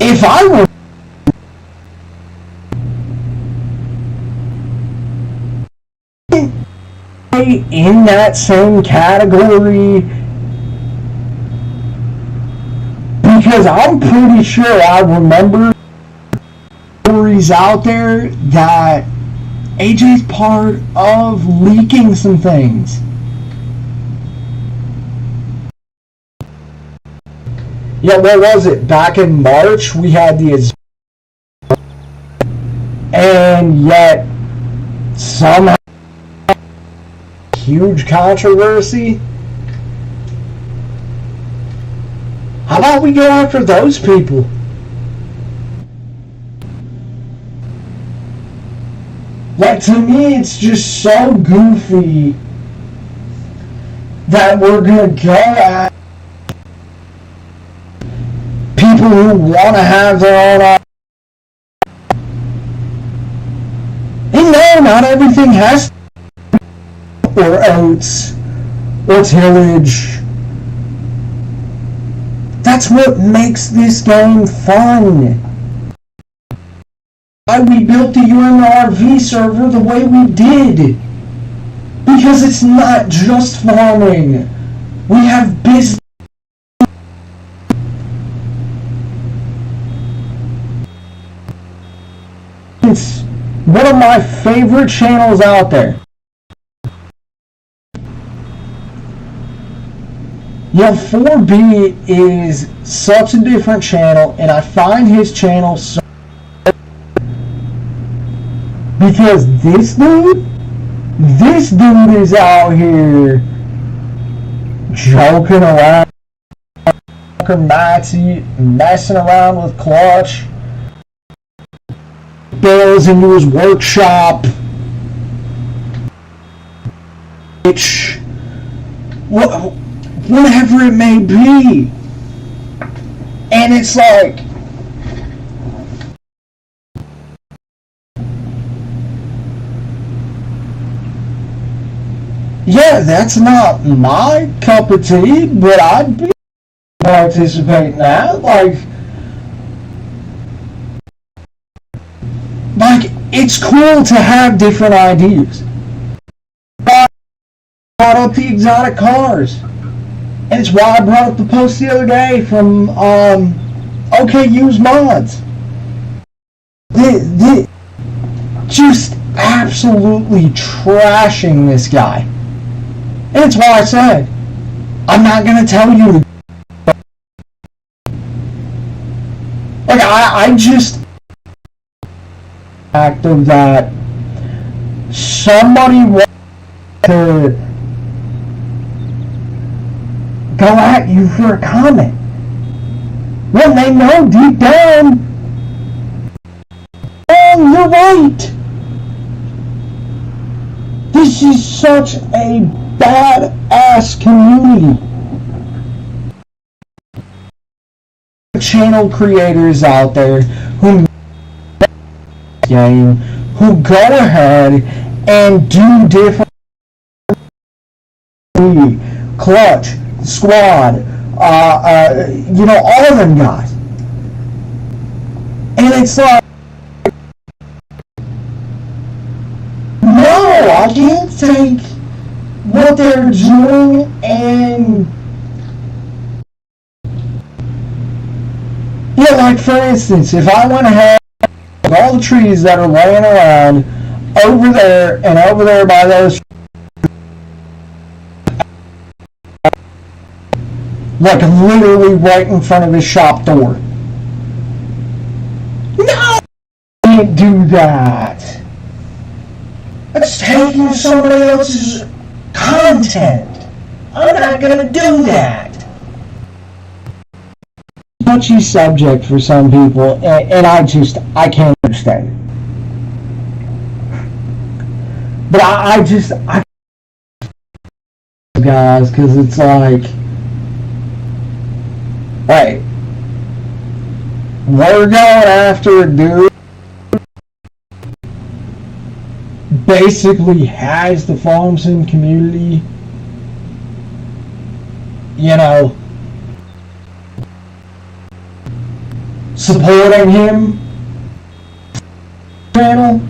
if I were in that same category, because I'm pretty sure I remember stories out there that AJ's part of leaking some things. Yeah, what was it? Back in March, we had the and yet somehow huge controversy. How about we go after those people? Like, to me, it's just so goofy that we're gonna go at people who want to have their own. And no, not everything has to, or oats, or tillage. That's what makes this game fun. Why we built the UMRV server the way we did. Because it's not just farming. We have business. It's one of my favorite channels out there. Yeah, 4B is such a different channel, and I find his channel so... Because this dude is out here joking around, messing around with Clutch, bills into his workshop, which, whatever it may be, and it's like, yeah, that's not my cup of tea, but I'd be participating in that. Like, it's cool to have different ideas. I brought up the exotic cars. And it's why I brought up the post the other day from OK Used Mods. Just absolutely trashing this guy. And it's why I said, I'm not going to tell you. Like, I just... fact of that somebody wants to go at you for a comment when they know deep down, oh, you're right. This is such a badass community. Channel creators out there who game, who go ahead and do different Clutch, Squad, you know, all of them guys. And it's like, no, I can't take what they're doing and, yeah, like for instance, if I went ahead all the trees that are laying around over there and over there by those, like literally right in front of his shop door. No! I can't do that. That's taking somebody else's content. I'm not gonna do that. Touchy subject for some people, and I can't understand it. But I guys, because it's like, wait, We're going after a dude basically has the farm sim community, you know, supporting him channel.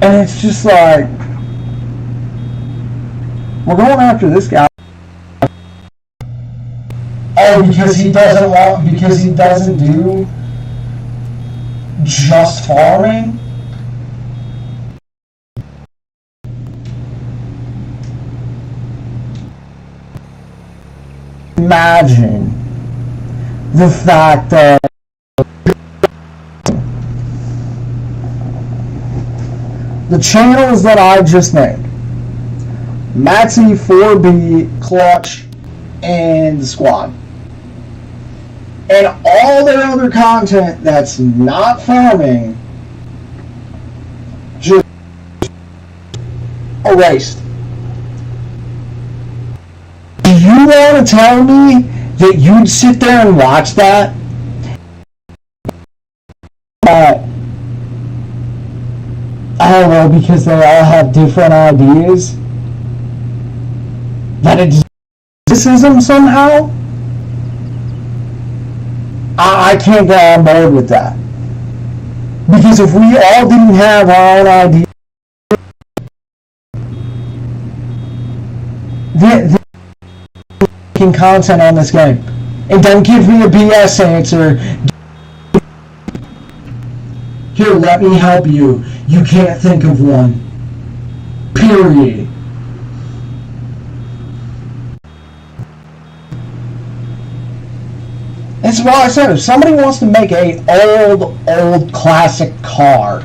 And it's just like, we're going after this guy. Oh, because he doesn't do just farming? Imagine the fact that the channels that I just named, Maxi, 4B, Clutch, and the Squad, and all their other content that's not farming, just erased. Do you want to tell me that you'd sit there and watch that? I don't know, because they all have different ideas? That it's racism somehow? I can't get on board with that. Because if we all didn't have our own ideas, they're making content on this game. And don't give me a BS answer. Here, let me help you. You can't think of one. Period. That's why I said, if somebody wants to make a old classic car,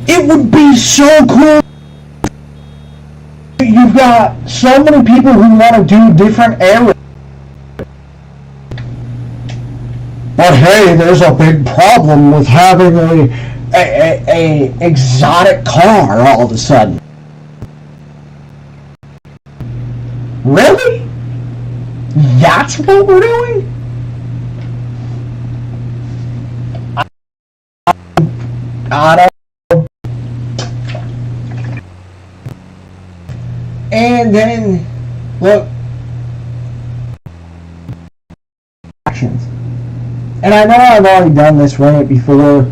it would be so cool. You've got so many people who want to do different areas. But hey, there's a big problem with having a exotic car all of a sudden. Really? That's what we're doing? I don't know. And then, look, actions. And I know I've already done this rant before,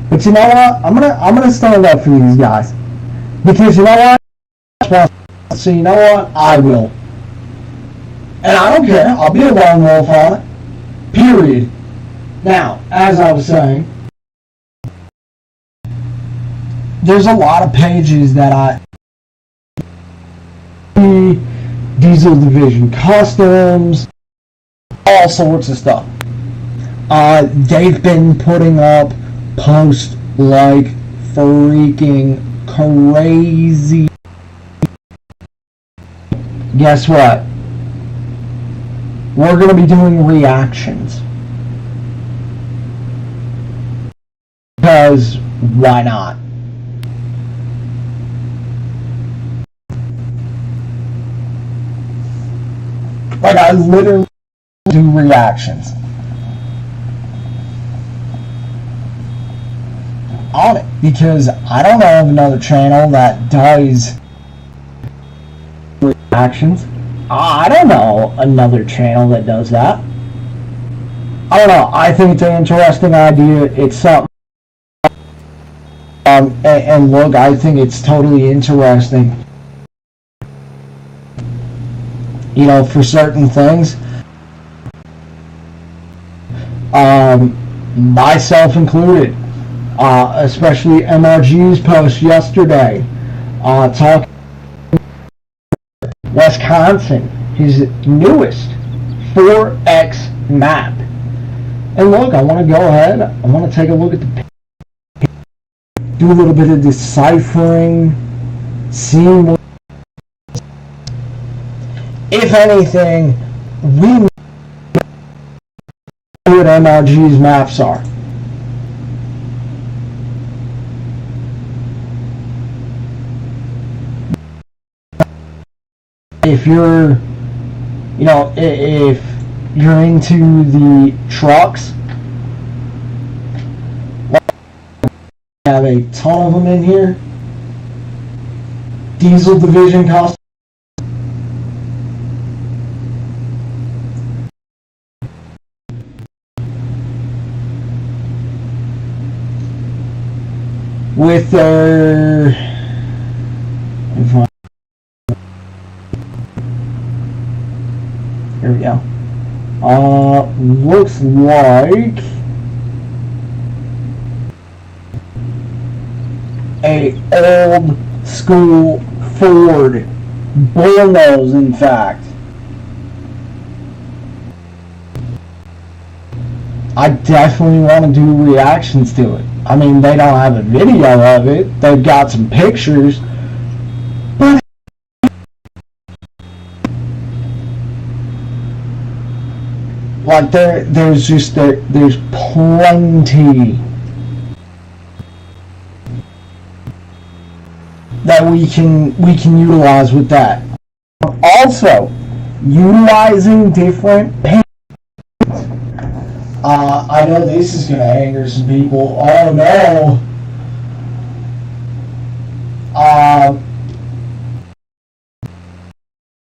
but you know what? I'm gonna stand up for these guys, because you know what? So you know what? I will. And I don't care. I'll be a lone wolf on it. Period. Now, as I was saying, there's a lot of pages that Diesel Division Customs, all sorts of stuff. They've been putting up posts like freaking crazy. Guess what? We're going to be doing reactions. Because why not? Like, I literally do reactions on it, because I don't know of another channel that does reactions. I don't know another channel that does that. I don't know. I think it's an interesting idea. It's something. And look, I think it's totally interesting. You know, for certain things. Myself included. Especially MRG's post yesterday. Talking Wisconsin, his newest 4X map. And look, I want to go ahead, I want to take a look at the page, do a little bit of deciphering, seeing what, if anything, we know what MRG's maps are. if you're, if you're into the trucks, I have a ton of them in here. Diesel Division cost. With their, here we go. Looks like a old school Ford, bullnose in fact. I definitely want to do reactions to it. I mean, they don't have a video of it. They've got some pictures. But like there's plenty that we can utilize with that. Also, utilizing different paints. I know this is going to anger some people. Oh no.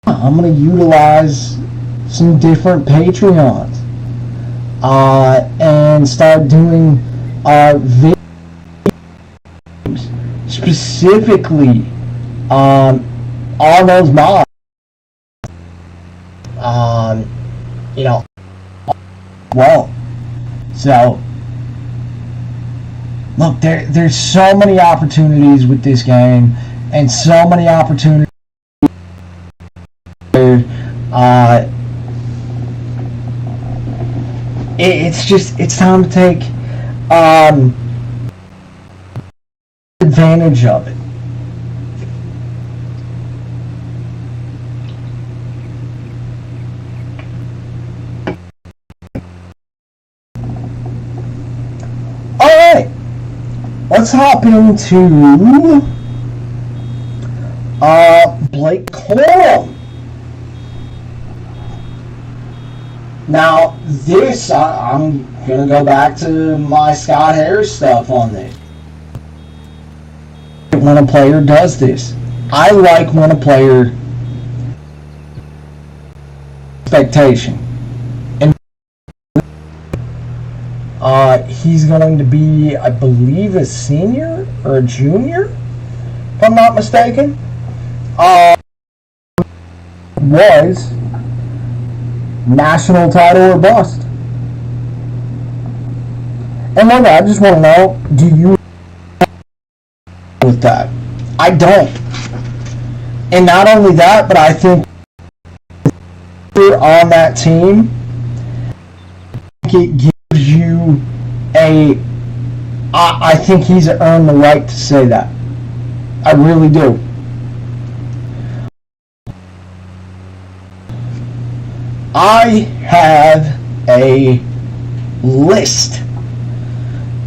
I'm going to utilize some different Patreons and start doing videos specifically on those mods. Well, so look, there's so many opportunities with this game, and so many opportunities. It's time to take advantage of it. Alright, let's hop into Blake Corum. Now, this, I'm going to go back to my Scott Harris stuff on this. When a player does this, I like when a player expectation. And he's going to be, I believe, a senior or a junior, if I'm not mistaken. Was national title or bust. And look, I just want to know, do you with that? I don't. And not only that, but I think on that team, it gives you I think he's earned the right to say that. I really do. I have a list.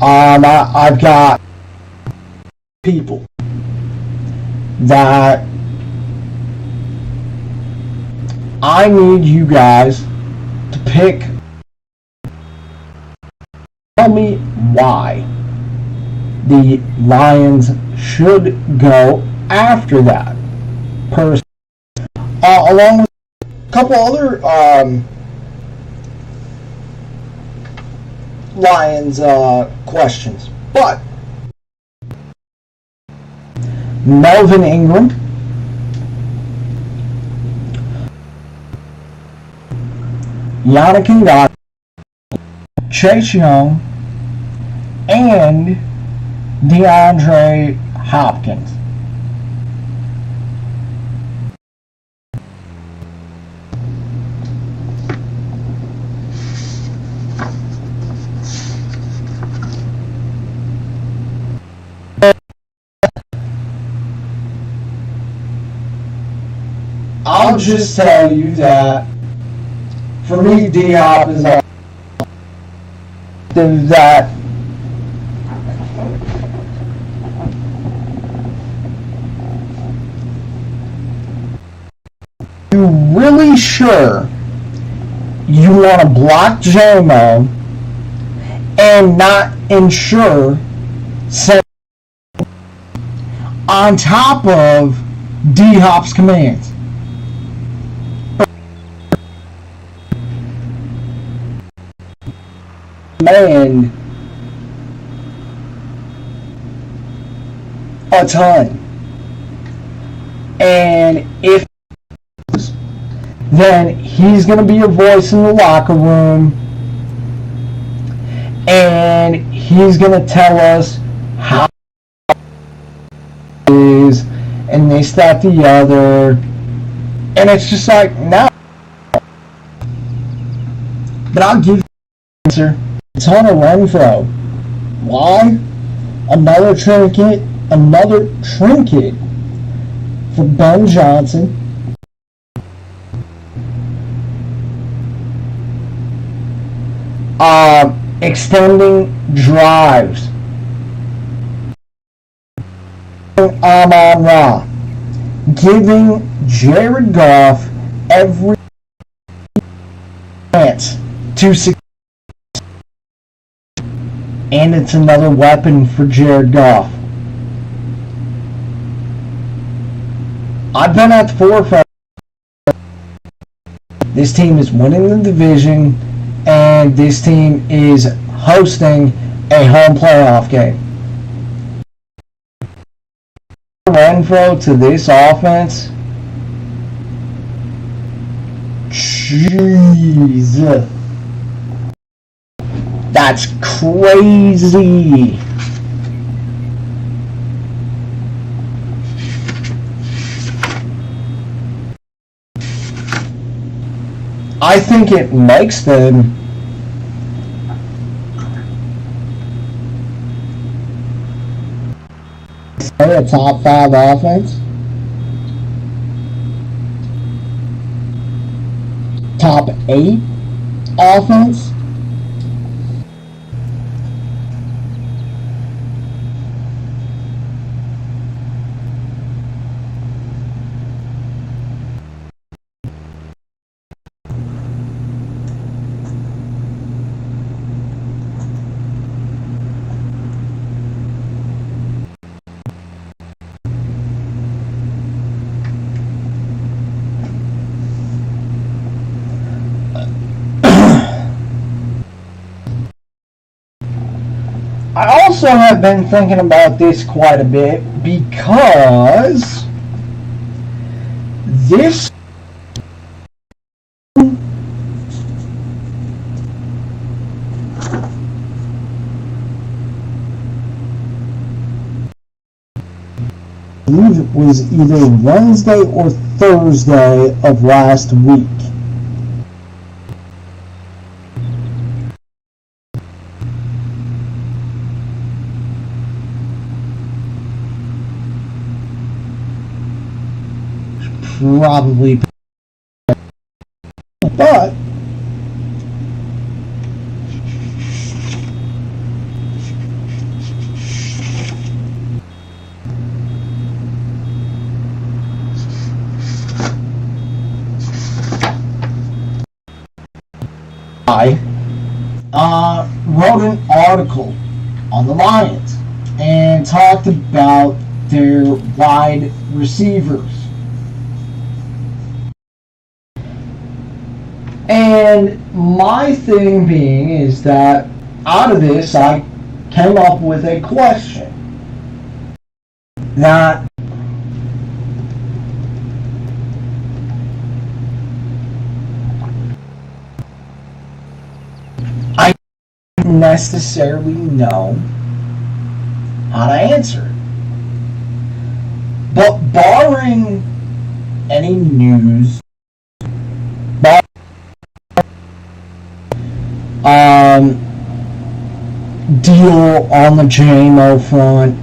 I've got people that I need you guys to pick. Tell me why the Lions should go after that person, along with a couple other Lions questions. But Melvin Ingram, Yannick Ngakoue, Chase Young, and DeAndre Hopkins. I'll just tell you that for me, D-Hop is that you really sure you want to block JMO and not ensure on top of D-Hop's commands. And a ton. And if then he's going to be a voice in the locker room, and he's going to tell us how it is, and this, that, the other, and it's just like, no. But I'll give you the answer. It's Hunter Renfrow. Why? Another trinket for Ben Johnson. Extending drives. Amon-Ra. Giving Jared Goff every chance to succeed. And it's another weapon for Jared Goff. I've been at the forefront. This team is winning the division, and this team is hosting a home playoff game. Renfrow to this offense. Jeez. That's crazy. I think it makes them a top 5 offense, top 8 offense. I also have been thinking about this quite a bit because this I believe it was either Wednesday or Thursday of last week. Probably, but I wrote an article on the Lions and talked about their wide receivers. And my thing being is that out of this, I came up with a question that I don't necessarily know how to answer it. But barring any news, deal on the JMO front,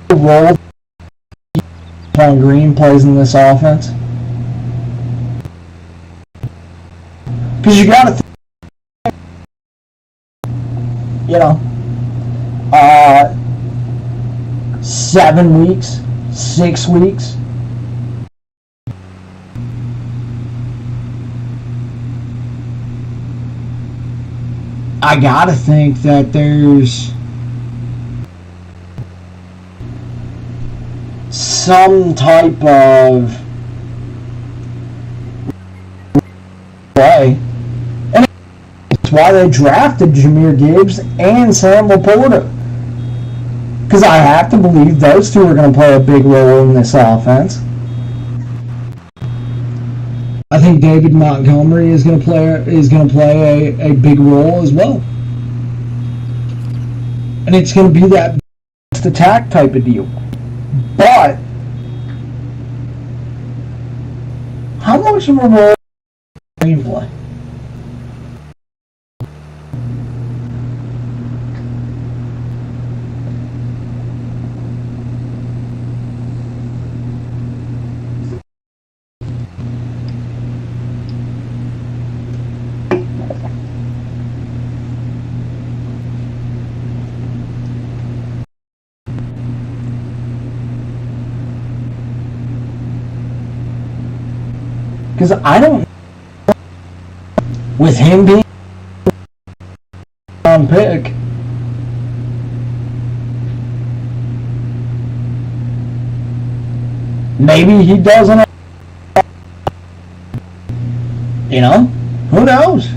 the role Von Green plays in this offense, because you got to, 7 weeks, 6 weeks, I gotta think that there's some type of play. And it's why they drafted Jahmyr Gibbs and Sam Laporta. Because I have to believe those two are going to play a big role in this offense. I think David Montgomery is going to play a big role as well. And it's going to be that attack type of deal. But how much of a role do you play? Because I don't, with him being on pick, maybe he doesn't, you know, who knows?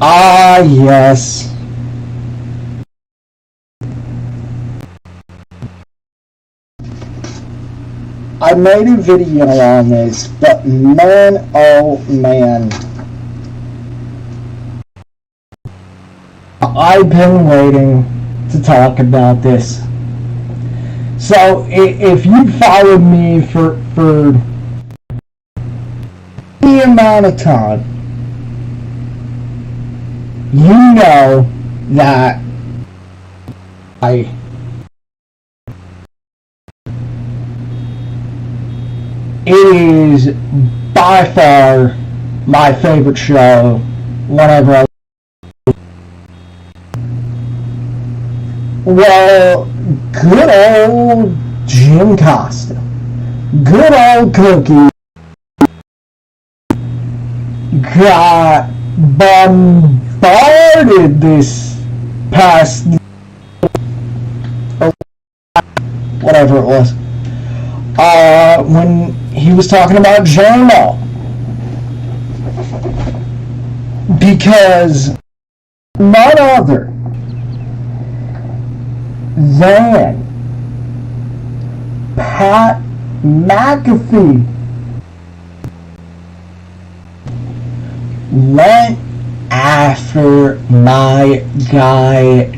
Ah, yes. I made a video on this, but man, oh man. I've been waiting to talk about this. So, if you followed me for any amount of time, you know that it is by far my favorite show whenever I. Well, good old Jim Costa, good old Cookie, got bombarded this past, whatever it was, when he was talking about JMO, because none other than Pat McAfee went after my guy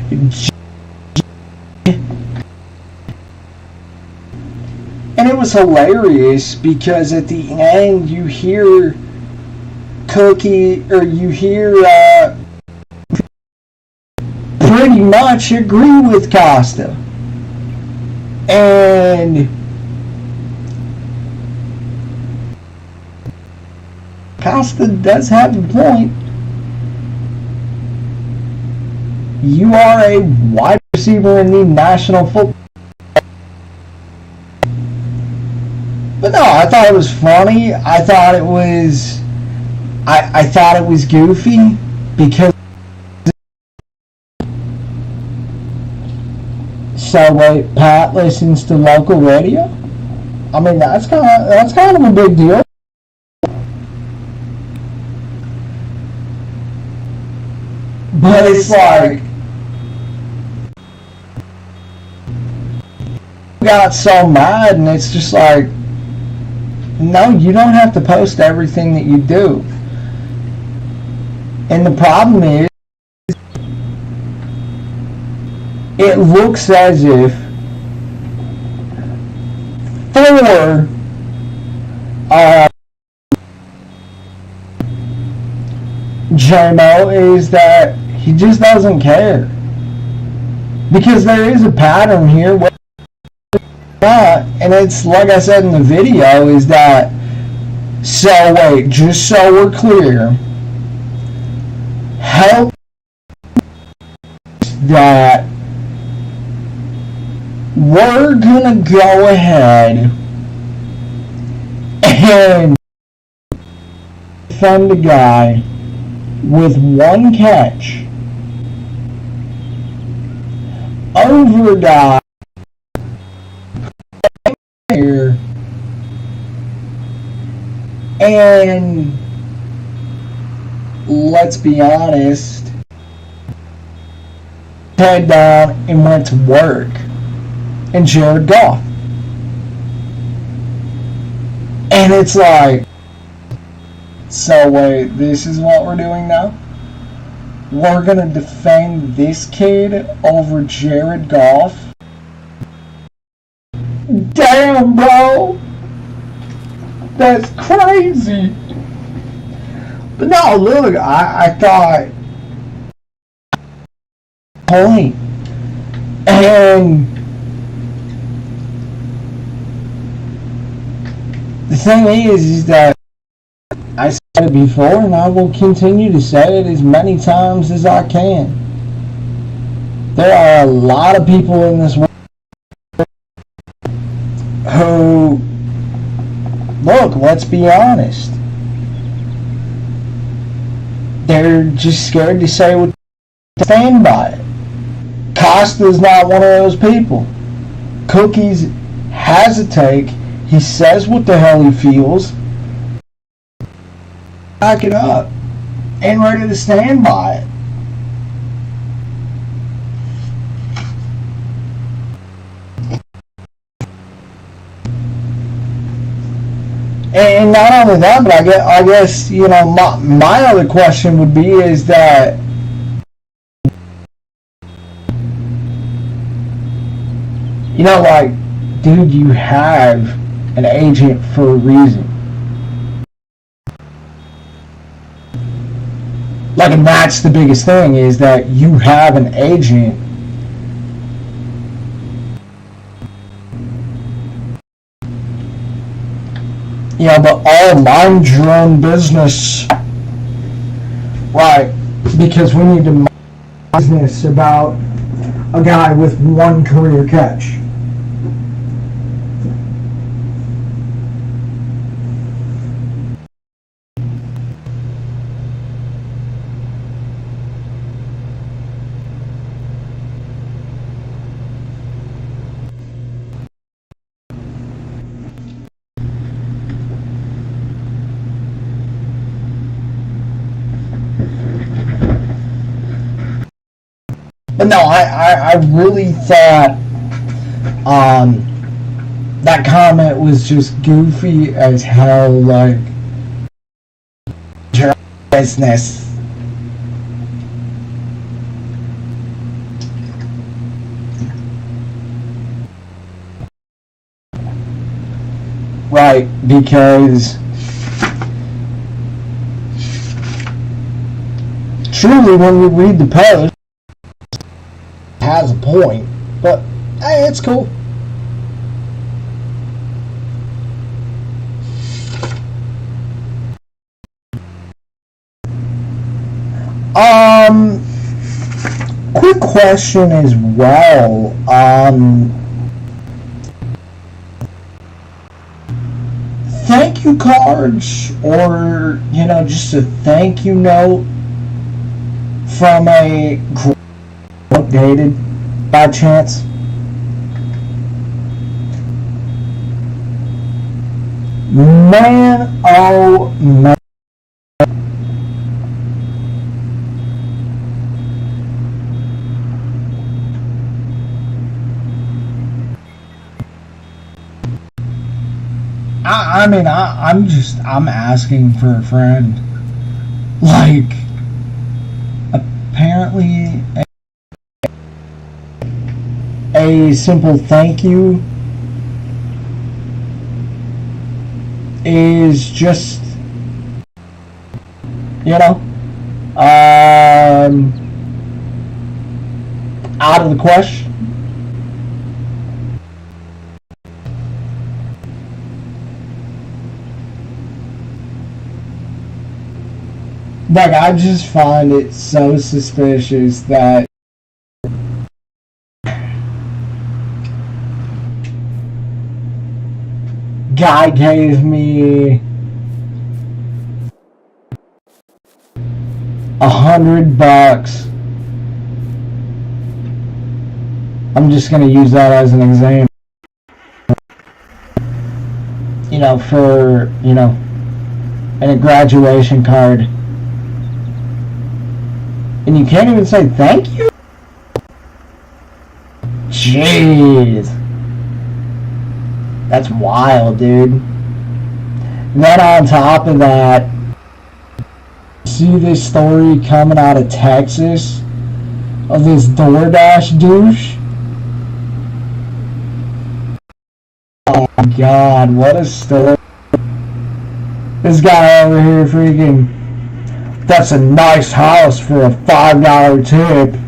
and it was hilarious because at the end you hear Cookie, or you hear pretty much agree with Costa, and Costa does have a point. You are a wide receiver in the National Football. But no, I thought it was funny. I thought it was goofy because. So wait, Pat listens to local radio? I mean, that's kind of a big deal. But it's like, got so mad, and it's just like, no, you don't have to post everything that you do. And the problem is, it looks as if for JMO is that he just doesn't care. Because there is a pattern here where and it's like I said in the video, is that, so wait, just so we're clear, help that we're gonna go ahead and defend a guy with one catch over a guy here, and let's be honest, head down and went to work, and Jared Goff. And it's like, so wait, this is what we're doing now? We're gonna defend this kid over Jared Goff? Damn, bro! That's crazy! But no, look, I thought, point. And the thing is that I said it before, and I will continue to say it as many times as I can. There are a lot of people in this world who, look, let's be honest, they're just scared to say what they stand by it. Costa's not one of those people. Cookies has a take. He says what the hell he feels. Back it up. And ready to stand by it. And not only that, but I guess you know, my other question would be is that you know, like, dude, you have an agent for a reason. Like, and that's the biggest thing, is that you have an agent. Yeah, but all mind your own business. Right, because we need to mind business about a guy with one career catch. But no, I really thought that comment was just goofy as hell, like, your business. Right, because truly when you read the post, has a point, but hey, it's cool. Quick question as well. Thank you cards, or you know, just a thank you note from a updated by chance? Man, oh man. I mean, I'm asking for a friend. Like, apparently a simple thank you is just, you know, out of the question. Like, I just find it so suspicious that Guy gave me $100. I'm just gonna use that as an example. You know, for, you know, and a graduation card. And you can't even say thank you? Jeez. That's wild, dude. And then on top of that, see this story coming out of Texas of this DoorDash douche? Oh my god, what a story. This guy over here freaking, that's a nice house for a $5 tip.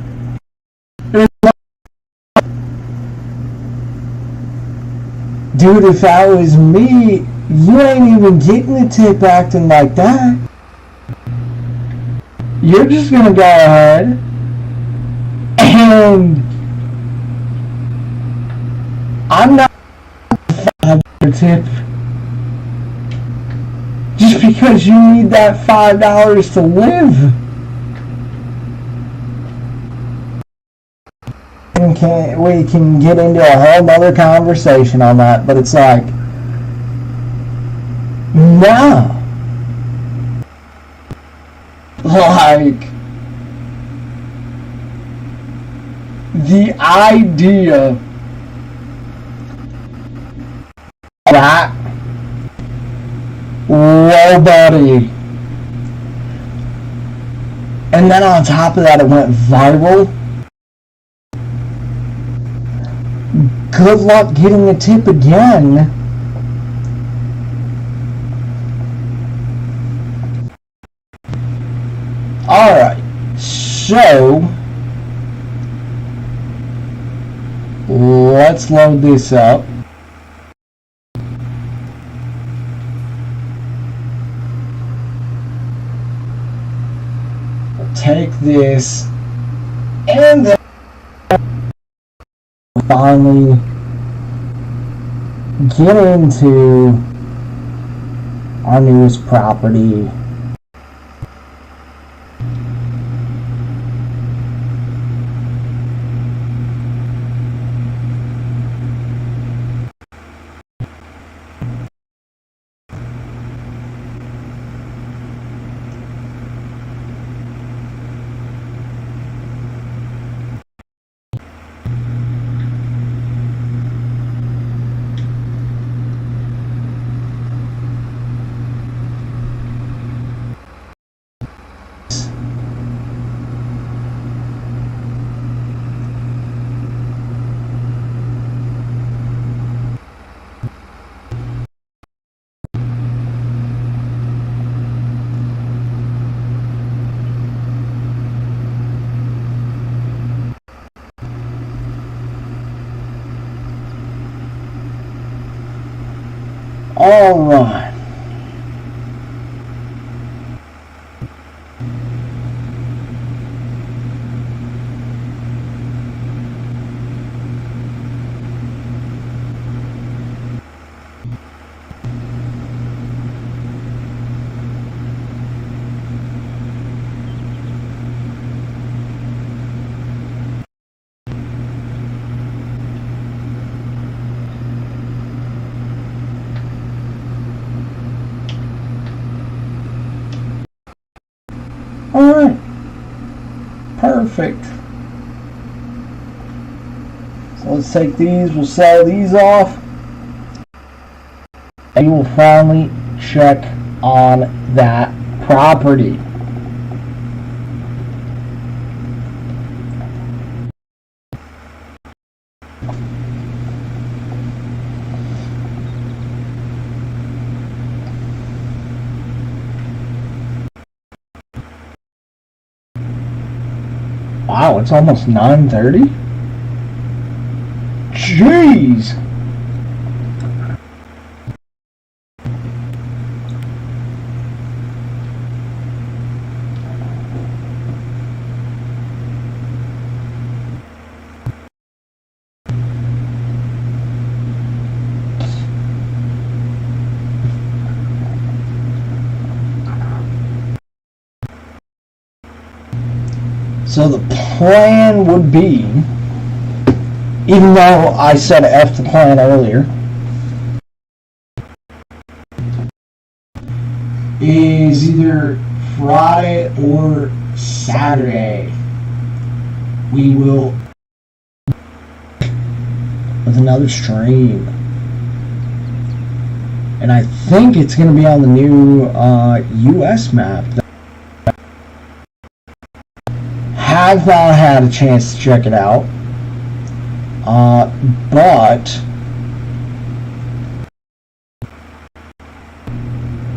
Dude, if that was me, you ain't even getting the tip acting like that. You're just gonna go ahead and I'm not a $5 tip just because you need that $5 to live. We can get into a whole nother conversation on that, but it's like, no. Like, the idea that nobody, and then on top of that it went viral. Good luck getting a tip again. Alright, so let's load this up. Take this and then finally get into our newest property. All right. Alright, perfect. So let's take these, we'll sell these off, and we'll finally check on that property. Wow, it's almost 9:30? Jeez! So the plan would be, even though I said F the plan earlier, is either Friday or Saturday. We will with another stream. And I think it's going to be on the new US map. Have not had a chance to check it out. But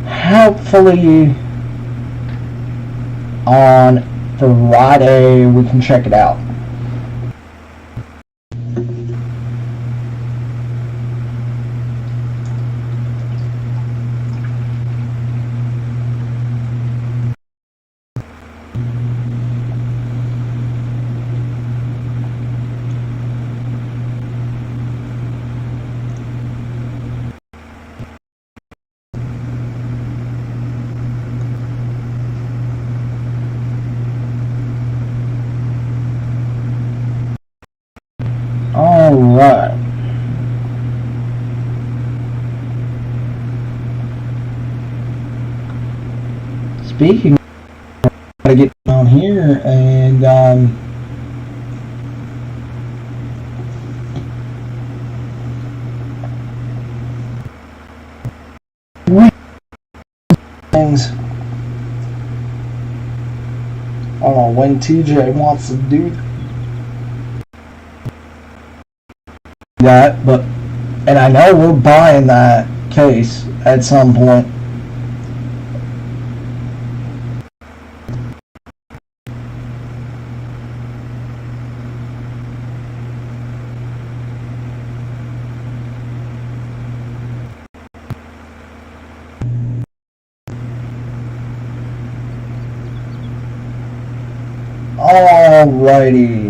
hopefully on Friday we can check it out. Alright. Speaking of, I gotta get down here and things. I don't know when TJ wants to do that, but and I know we're buying that case at some point. Alrighty.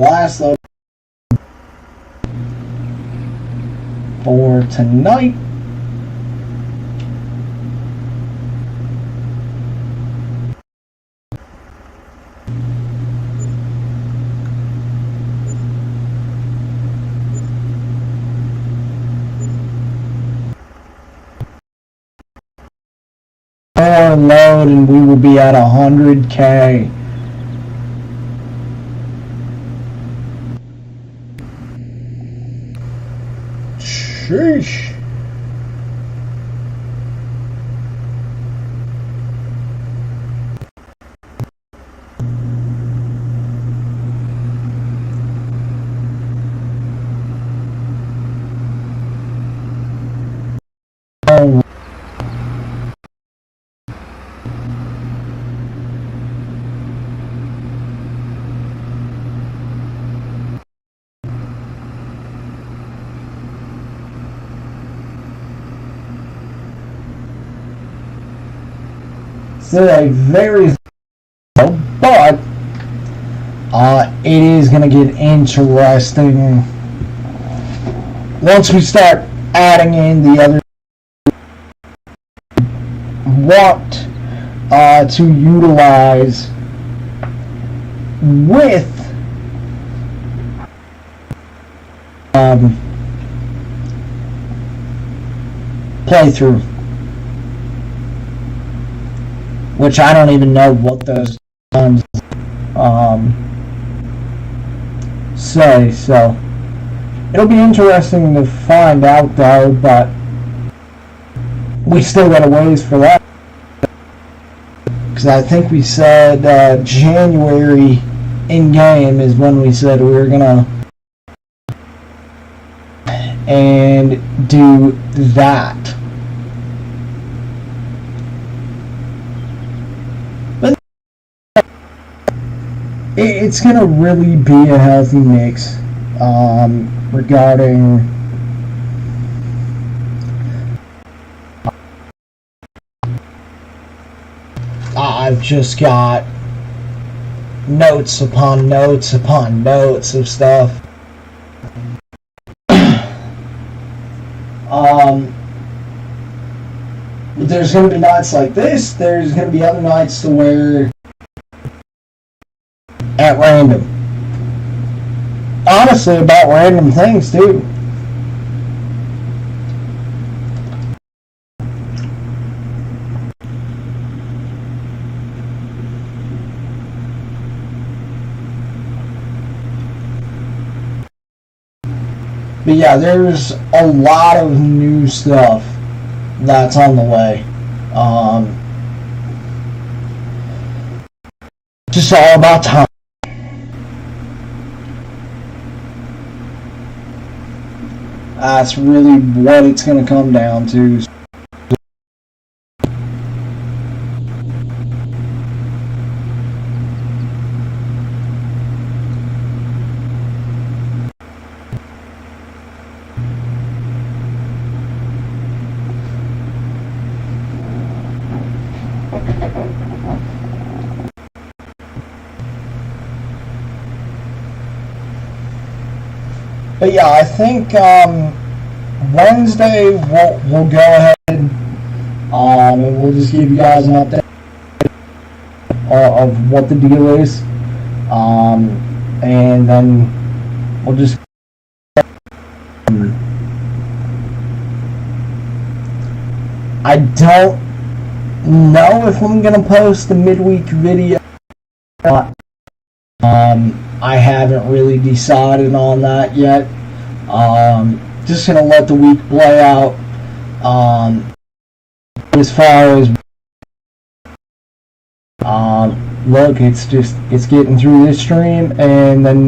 Last load for tonight. More load and we will be at 100K. Sheesh. So a very but it is going to get interesting once we start adding in the other what to utilize with playthrough, which I don't even know what those times say, so it'll be interesting to find out though, but we still got a ways for that, because I think we said January in-game is when we said we were gonna and do that. it's gonna really be a healthy mix regarding I've just got notes upon notes upon notes of stuff. There's going to be nights like this. There's going to be other nights to where at random. Honestly, about random things too. But yeah, there's a lot of new stuff that's on the way. Just all about time. That's really what it's going to come down to. But yeah, I think Wednesday we'll go ahead and we'll just give you guys an update of what the deal is, and then we'll just I don't know if I'm gonna post the midweek video. I haven't really decided on that yet. Just gonna let the week play out. As far as look, it's getting through this stream, and then